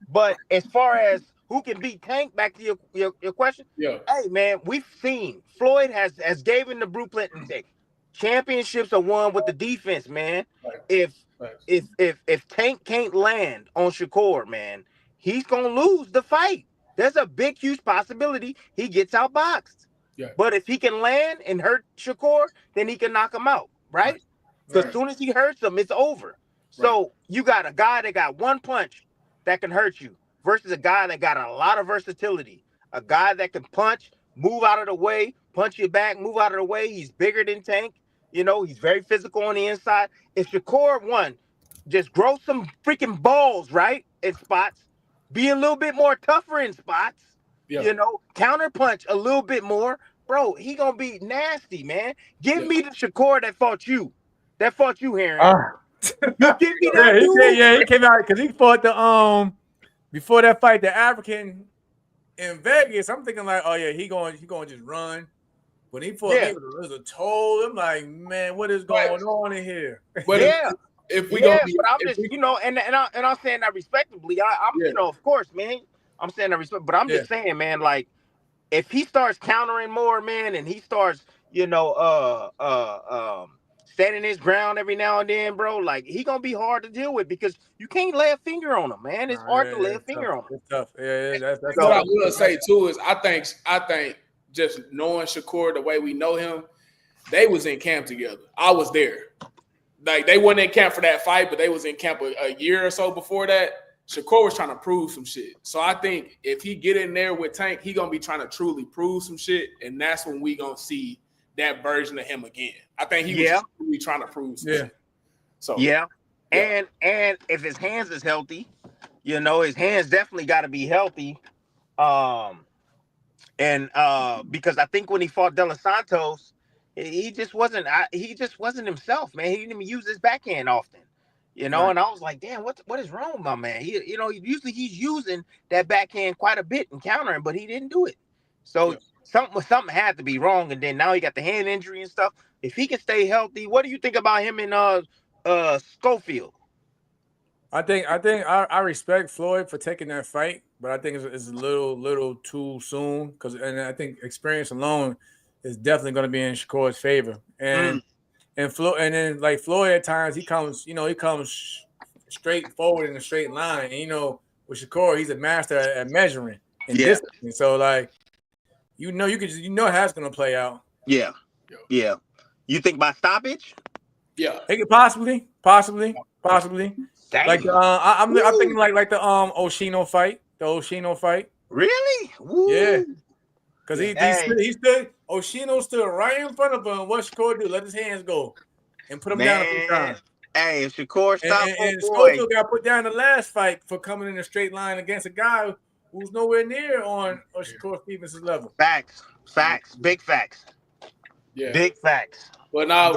But as far as who can beat Tank, back to your question. Yeah. Hey man, we've seen Floyd has given the blueprint and take. Championships are won with the defense, man. Right. If Tank can't land on Shakur, man, he's gonna lose the fight. There's a big, huge possibility he gets outboxed. Yeah. But if he can land and hurt Shakur, then he can knock him out, right? So as soon as he hurts him, it's over. So you got a guy that got one punch that can hurt you versus a guy that got a lot of versatility. A guy that can punch, move out of the way, punch you back, move out of the way. He's bigger than Tank. He's very physical on the inside. If Shakur just grow some freaking balls, right, in spots, be a little bit more tougher in spots, counter punch a little bit more, bro, he gonna be nasty, man. Give me the Shakur that fought you, Heron. You give me that dude. He came out because he fought the before that fight, the African in Vegas. I'm thinking like, oh yeah, he going just run. When he fought me, it was a toll. I'm like, man, what is going on in here? But if we don't, but I'm just, and I'm saying that respectably. I'm, of course, man. I'm saying that respect, but I'm just saying, man, like, if he starts countering more, man, and he starts, standing his ground every now and then, bro, like, he gonna be hard to deal with because you can't lay a finger on him, man. It's hard to lay a finger on him. It's tough. That's what I will say too is I think just knowing Shakur the way we know him, they was in camp together. I was there. Like, they weren't in camp for that fight, but they was in camp a year or so before that. Shakur was trying to prove some shit. So I think if he get in there with Tank, he going to be trying to truly prove some shit, and that's when we going to see that version of him again. I think he was truly trying to prove some shit. So and if his hands is healthy, his hands definitely got to be healthy. And because I think when he fought De Los Santos, he just wasn't himself, man. He didn't even use his backhand often, you know. Right. And I was like, damn, what is wrong with my man? Usually he's using that backhand quite a bit and countering, but he didn't do it. So Yeah. something had to be wrong. And then now he got the hand injury and stuff. If he can stay healthy, what do you think about him and Schofield? I think I respect Floyd for taking that fight, but I think it's a little too soon and I think experience alone is definitely going to be in Shakur's favor. And then like Floyd at times he comes straight forward in a straight line. And with Shakur, he's a master at measuring and discipline. So like you know how it's going to play out. Yeah. You think by stoppage? Yeah. It could possibly. Dang. Like I'm thinking like the Oshino fight. The Oshino fight. Really? Woo. Yeah. Because he stood Oshino stood right in front of him. What Shakur do? Let his hands go and put him down a few times. Hey, if Shakur stopped, and Schofield got put down the last fight for coming in a straight line against a guy who's nowhere near on Shakur Stevens' level. Facts, big facts. Yeah. Big facts. But now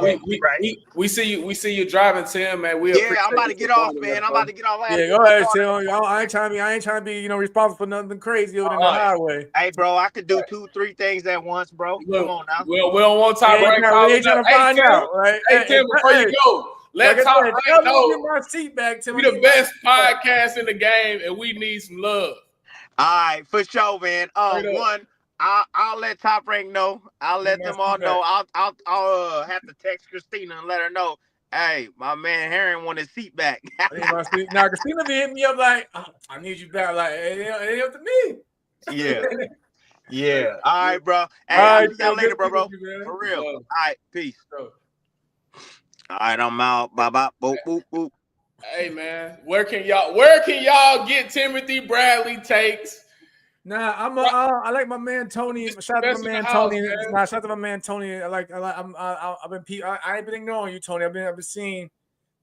we see you driving, Tim, man. I'm about to get off, man. I'm about to get off. Yeah, go ahead, Tim. I ain't trying to be responsible for nothing crazy over the highway. Hey, bro, I could do 2-3 things at once, bro. Come on now. We don't want Top Rank. We ain't trying to find out, right? Hey, Tim, before you go, let Top Rank know my seat back, Tim. We the best podcast in the game, and we need some love. All right, for sure, man. One, I'll let Top Rank know. I'll let them all know. I'll have to text Christina and let her know. Hey, my man Heron want his seat back. Now Christina be hitting me up like, I need you back. Like, it ain't up to me. Yeah. All right, bro. Hey, I'll see y'all later, bro. For real. All right, peace. All right, I'm out. Bye bye. Boop boop boop. Hey man, where can y'all get Timothy Bradley takes? Nah, I like my man Tony. Shout out to my man Tony. Shout out to my man Tony. I ain't been ignoring you, Tony. I've been seeing.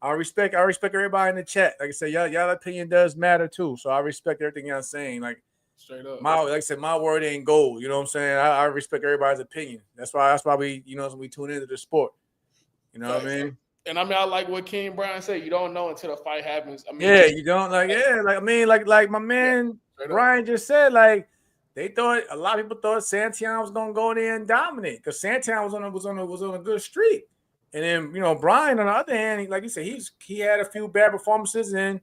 I respect everybody in the chat. Like I said, y'all opinion does matter too. So I respect everything y'all saying. Like straight up. Like I said, my word ain't gold. You know what I'm saying? I respect everybody's opinion. That's why we we tune into the sport. You know what I mean? And I like what King Brian said. You don't know until the fight happens. I mean, you don't like my man Brian just said, like a lot of people thought Santiago was gonna go in there and dominate because Santiago was on a good streak. And then Brian on the other hand, like you said, he had a few bad performances and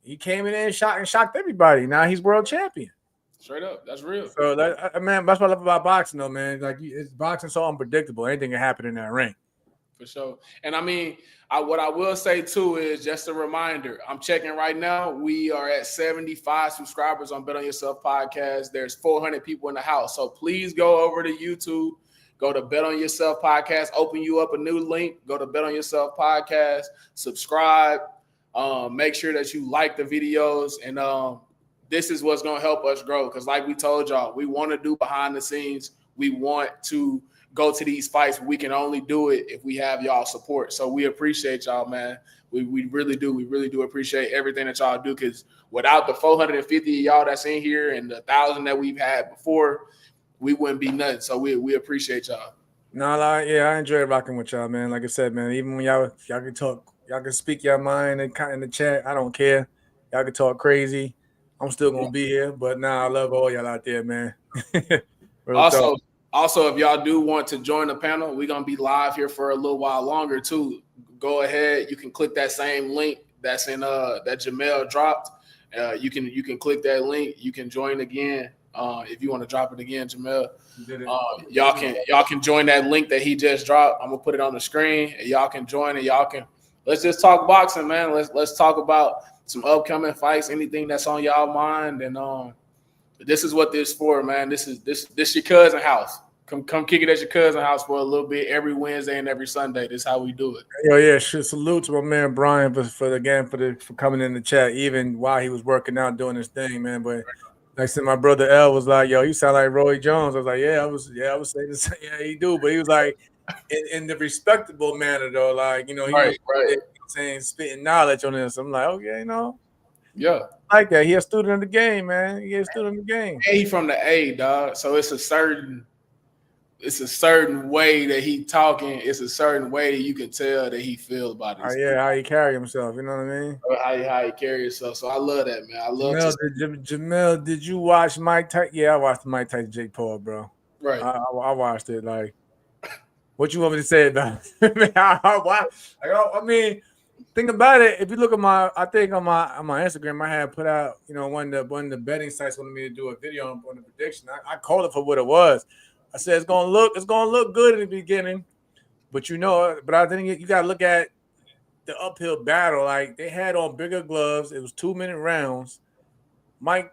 he came in there and shocked everybody. Now he's world champion. Straight up, that's real. So man, that's what I love about boxing though, man. Like it's boxing so unpredictable. Anything can happen in that ring. For sure. And I mean, what I will say too is just a reminder. I'm checking right now. We are at 75 subscribers on Bet on Yourself podcast. There's 400 people in the house. So please go over to YouTube. Go to Bet on Yourself podcast. Open you up a new link. Go to Bet on Yourself podcast. Subscribe. Make sure that you like the videos. And this is what's going to help us grow. Because like we told y'all, we want to do behind the scenes. We want to go to these fights. We can only do it if we have y'all support. So we appreciate y'all, man. We really do. We really do appreciate everything that y'all do because without the 450 of y'all that's in here and the 1,000 that we've had before, we wouldn't be nothing. So we appreciate y'all. I enjoy rocking with y'all, man. Like I said, man, even when y'all can talk, y'all can speak your mind and in the chat. I don't care. Y'all can talk crazy. I'm still going to be here. But I love all y'all out there, man. Also, if y'all do want to join the panel, we're going to be live here for a little while longer, too. Go ahead. You can click that same link that's in that Jamel dropped. You can click that link. You can join again if you want to drop it again, Jamel. Y'all can join that link that he just dropped. I'm going to put it on the screen. And y'all can join and let's just talk boxing, man. Let's talk about some upcoming fights, anything that's on y'all mind. And this is what this for, man. This your cousin house. Come kick it at your cousin house for a little bit every Wednesday and every Sunday. This is how we do it. Salute to my man Brian for coming in the chat, even while he was working out doing his thing, man. But like I said, my brother L was like, "Yo, you sound like Roy Jones." I was like, I was saying this, he do, but he was like, in the respectable manner though, like he was saying spitting knowledge on this. I'm like, okay, Yeah. like that. He a student of the game, man. He a student of the game. And he from the A, dog. So it's a certain way that he talking. It's a certain way that you can tell that he feels about it. Yeah, how he carry himself. You know what I mean? How he carry himself. So I love that, man. I love Jamel, did you watch Mike Tyson? Yeah, I watched Mike Tyson, Jake Paul, bro. Right. I watched it. Like, what you want me to say about it? I mean, think about it. If you look at I think on my Instagram, I had put out, one of the betting sites wanted me to do a video on the prediction. I called it for what it was. I said it's gonna look good in the beginning, but I think you gotta look at the uphill battle. Like, they had on bigger gloves. It was 2-minute rounds. Mike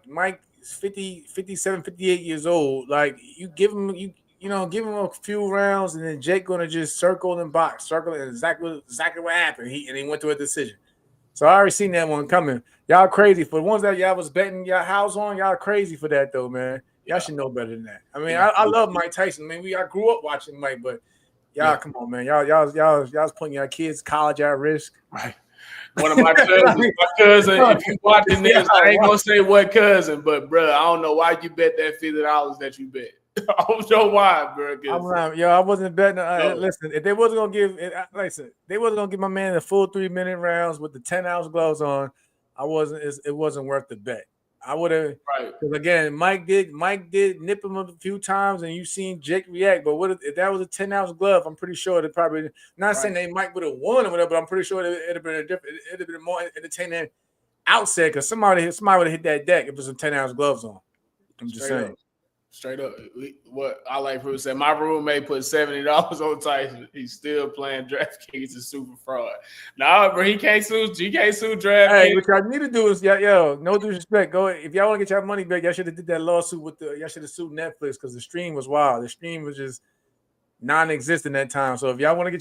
is 57, 58 years old. Like, you give him give him a few rounds, and then Jake gonna just circle and exactly what happened. He went to a decision. So I already seen that one coming. Y'all crazy for the ones that y'all was betting your house on. Y'all crazy for that though, man. Y'all should know better than that. I mean, I love Mike Tyson. Man, I grew up watching Mike, but y'all, come on, man. Y'all was putting your kids' college at risk. Right. One of my cousin. If you watching this, I ain't gonna say what cousin, but bro, I don't know why you bet that $50 that you bet. I don't know why, bro. I wasn't betting. Listen, if they wasn't gonna give they wasn't gonna give my man the full 3-minute rounds with the 10-ounce gloves on. It wasn't worth the bet. I would have, because again, Mike did nip him a few times, and you seen Jake react. But if that was a 10-ounce glove? I'm pretty sure it probably, not saying they Mike would have won or whatever, but I'm pretty sure it'd have been it'd have been more entertaining outset, because somebody would have hit that deck if it was some 10-ounce gloves on. I'm just saying. Straight up, what I like people say. My roommate put $70 on Tyson. He's still playing DraftKings and super fraud. Nah, bro, he can't sue DraftKings. Hey, what y'all need to do is, no disrespect. Go, if y'all want to get your money back, y'all should have did that lawsuit y'all should have sued Netflix, because the stream was wild. The stream was just non-existent that time. So if y'all wanted to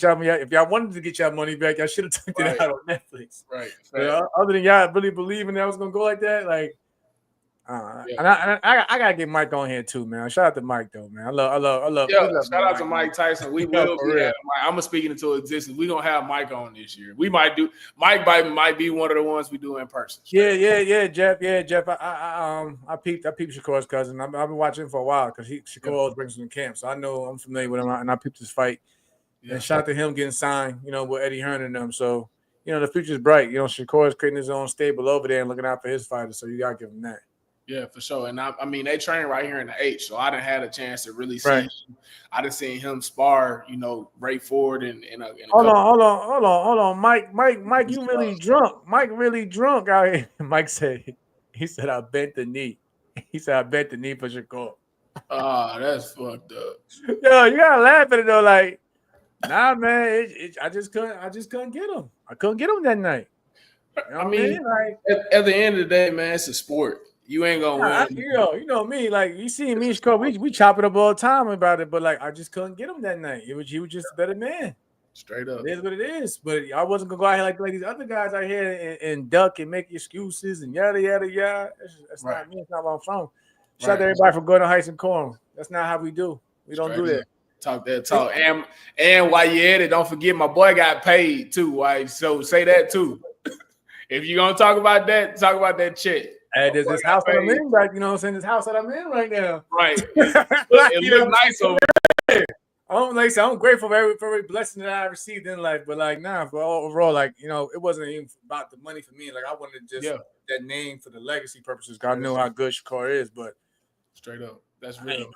get your money back, y'all should have took it out on Netflix. Right. Other than y'all really believing that was gonna go like that, like. And I gotta get Mike on here too, man. Shout out to Mike though, man. I love. Shout out to Mike Tyson. We will be. I'm gonna speak it into existence. We gonna have Mike on this year. We might do. Mike might be one of the ones we do in person. Yeah, Jeff. I peeped Shakur's cousin. I've been watching him for a while because Shakur always brings him to camp, so I'm familiar with him, and I peeped his fight. Yeah. And shout out to him getting signed, with Eddie Hearn and them. So the future's bright. Shakur's creating his own stable over there and looking out for his fighters. So you gotta give him that. Yeah, for sure. And I mean, they train right here in the H, so I didn't have a chance to really see him. I done seen him spar, Ray Ford and hold on. Mike, you really drunk. Mike really drunk out here. Mike said, I bent the knee. He said, I bent the knee for Shakur. That's fucked up. Yo, you gotta laugh at it though. Like, nah, man, I just couldn't get him. I couldn't get him that night. I mean, at the end of the day, man, it's a sport. You ain't gonna win. You know me. Like, you see me, we chop it up all the time about it, but like, I just couldn't get him that night. He was just a better man. Straight up. It is what it is. But I wasn't gonna go out here like these other guys out here and duck and make excuses and yada yada yada. That's not me. It's not where I'm from. Shout out to everybody for going to Heights and Corum. That's not how we do. We don't do that. Talk that talk. And while you're at it, don't forget my boy got paid too. Right? So say that too. If you're gonna talk about that check. Hey, there's this house that I'm in, right? You know what I'm saying? This house that I'm in right now. Right. It looks nice over there. I'm grateful for every blessing that I received in life, but for overall, it wasn't even about the money for me. Like, I wanted just that name for the legacy purposes. God knew how good Shakur is, but straight up, that's real.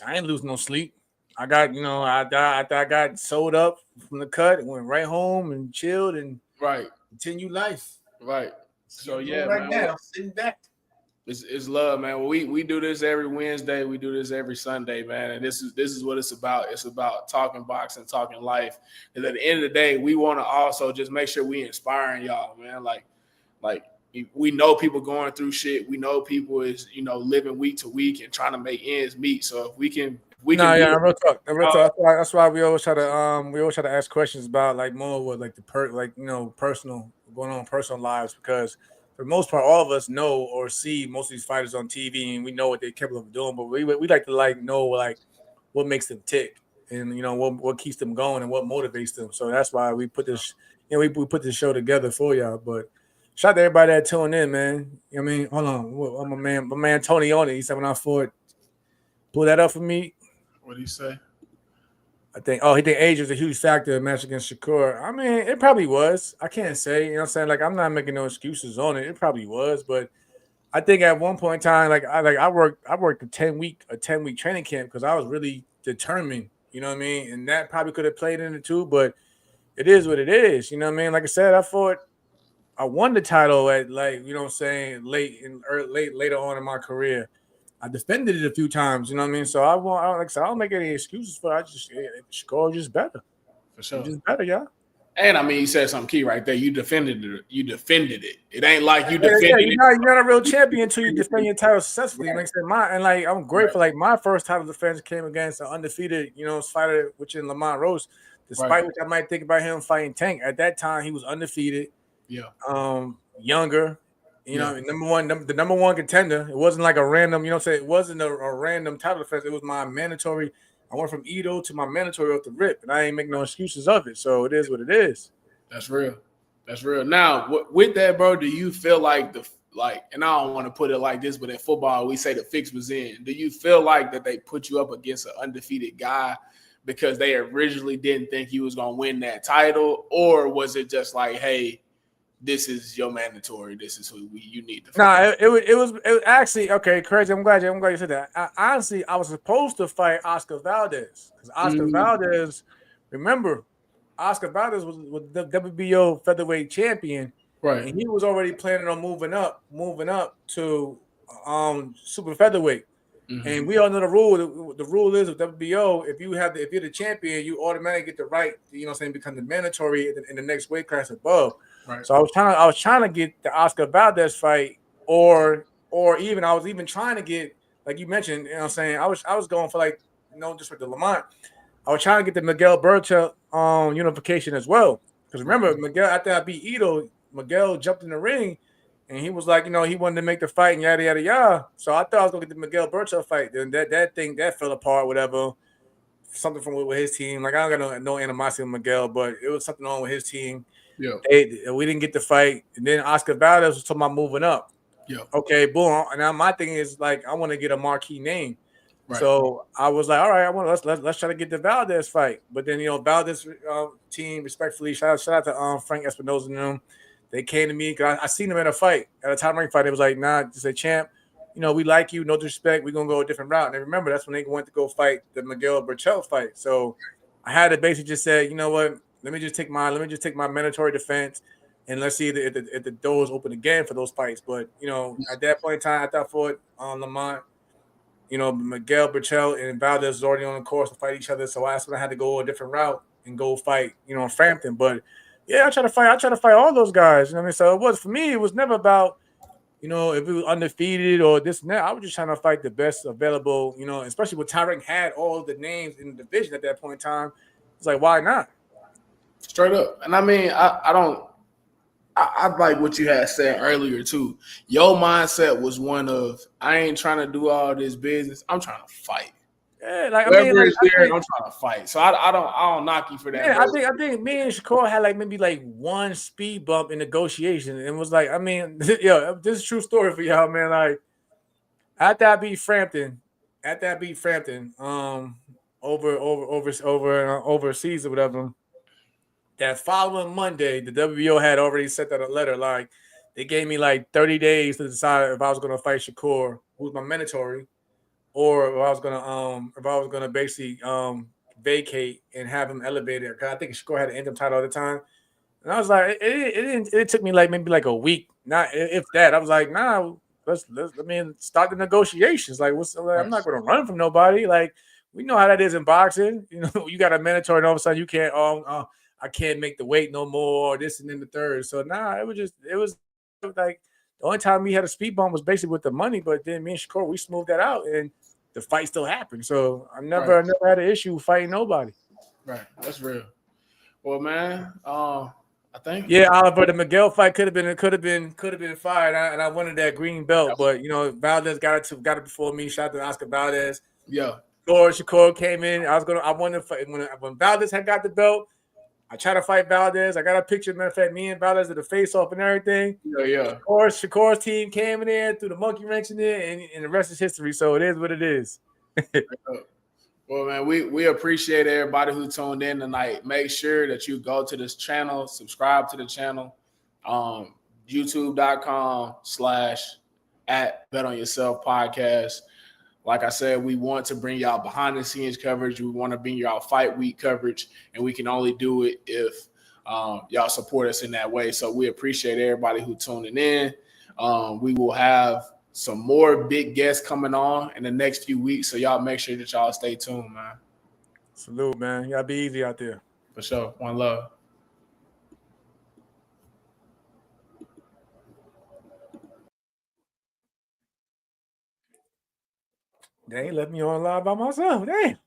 I ain't losing no sleep. I got, I got sold up from the cut and went right home and chilled and continued life. Right. So right now, I'm sitting back. It's love, man. Well, we do this every Wednesday. We do this every Sunday, man. And this is what it's about. It's about talking boxing, talking life. And at the end of the day, we want to also just make sure we inspiring y'all, man. Like we know people going through shit. We know people is living week to week and trying to make ends meet. So if we can. Real talk. That's why we always try to ask questions about more with personal going on in personal lives, because for the most part, all of us know or see most of these fighters on TV, and we know what they're capable of doing. But we like to know what makes them tick, and what keeps them going and what motivates them. So that's why we put this we put this show together for y'all. But Shout out to everybody that tuned in, man. I mean, hold on. My man Tony on it. He said when I fought, pull that up for me. What do you say? I think, he think age was a huge factor in match against Shakur. I mean, it probably was. I can't say, you know what I'm saying? Like, I'm not making no excuses on it. It probably was, but I think at one point in time, I worked a 10-week training camp because I was really determined, you know what I mean? And that probably could have played in it too, but it is what it is, you know what I mean? Like I said, I won the title at, like, you know what I'm saying, later on in my career. I defended it a few times, you know what I mean? So like I said, I don't make any excuses for it. Shakur just better. For sure. Just better, y'all. And I mean, you said something key right there. You defended it. It ain't like you defended you're it. not a real champion until you defend your title successfully. Right. I'm grateful. Like, my first title defense came against an undefeated, fighter, which in Lamont Rose. Despite which I might think about him fighting Tank. At that time, he was undefeated. Yeah. Younger. The number one contender. It wasn't like a random, it wasn't a random title defense. It was my mandatory. I went from Edo to my mandatory off the rip, and I ain't make no excuses of it. So it is what it is. That's real. Now, with that, bro, do you feel like and I don't want to put it like this, but in football, we say the fix was in. Do you feel like that they put you up against an undefeated guy because they originally didn't think you was going to win that title? Or was it just like, hey, this is your mandatory. This is who you need to fight? It was actually okay. Crazy. I'm glad you said that. Honestly, I was supposed to fight Oscar Valdez because Oscar Valdez. Remember, Oscar Valdez was the WBO featherweight champion, right? And he was already planning on moving up to super featherweight. Mm-hmm. And we all know the rule. The rule is with WBO, if you're the champion, you automatically get the right, become the mandatory in the next weight class above. Right. So I was trying to get the Oscar Valdez fight, or even I was even trying to get, like you mentioned, I was going for just with the Lamont. I was trying to get the Miguel Berchelt unification as well. Because remember, Miguel, after I beat Ito, Miguel jumped in the ring and he was like, he wanted to make the fight and yada yada yada. So I thought I was gonna get the Miguel Berchelt fight. Then that thing fell apart, whatever. Something from with his team. Like, I don't got no animosity with Miguel, but it was something on with his team. Yeah, we didn't get the fight, and then Oscar Valdez was talking about moving up. Yeah, okay, boom. And now my thing is like I want to get a marquee name, right. So I was like, all right, let's try to get the Valdez fight. But then Valdez team, respectfully, shout out to Frank Espinosa and them. They came to me because I seen them at a time rank fight. It was like, nah, just a champ. We like you, no disrespect. We're gonna go a different route. And I remember that's when they went to go fight the Miguel Berchelt fight. So I had to basically just say, you know what? Let me just take my mandatory defense, and let's see if the doors open again for those fights. But at that point in time, I thought for Lamont, Miguel Berchelt and Valdez was already on the course to fight each other. So that's when I had to go a different route and go fight, Frampton. But yeah, I try to fight all those guys. So it was never about, if it was undefeated or this and that. I was just trying to fight the best available, especially when Tyrek had all the names in the division at that point in time. It's like, why not? Straight up. And I mean, I like what you had said earlier too. Your mindset was one of, I ain't trying to do all this business. I'm trying to fight. Yeah, I'm trying to fight. So I don't knock you for that. Yeah, I think me and Shakur had maybe one speed bump in negotiation, and it was like, I mean, this is a true story for y'all, man. Like, after I beat Frampton, overseas or whatever. That following Monday, the WBO had already sent out a letter. Like, they gave me 30 days to decide if I was going to fight Shakur, who's my mandatory, or if I was gonna basically vacate and have him elevated. Because I think Shakur had an interim title at the time, and I was like, it took me maybe a week, not if that. I was like, nah, let's start the negotiations. I'm not going to run from nobody. We know how that is in boxing. You got a mandatory, and all of a sudden you can't. I can't make the weight no more, this and then the third. So it was the only time we had a speed bump was basically with the money, but then me and Shakur, we smoothed that out and the fight still happened. So I never had an issue fighting nobody. Right. That's real. Well, man, I think. Yeah, Oliver, the Miguel fight could have been fired, and I wanted that green belt, but Valdez got it before me. Shout out to Oscar Valdez. Yeah. Shakur came in. I wanted to fight when Valdez had got the belt. I try to fight Valdez. I got a picture, matter of fact, me and Valdez at the face-off and everything. Yeah. Shakur's team came in there, threw the monkey wrench in there, and the rest is history. So it is what it is. Well, man, we appreciate everybody who tuned in tonight. Make sure that you go to this channel, subscribe to the channel, youtube.com/@BetOnYourself podcast. Like I said, we want to bring y'all behind the scenes coverage. We want to bring y'all fight week coverage, and we can only do it if y'all support us in that way. So we appreciate everybody who tuning in. We will have some more big guests coming on in the next few weeks. So y'all make sure that y'all stay tuned, man. Salute, man. Y'all be easy out there. For sure. One love. They left me on live by myself. Damn.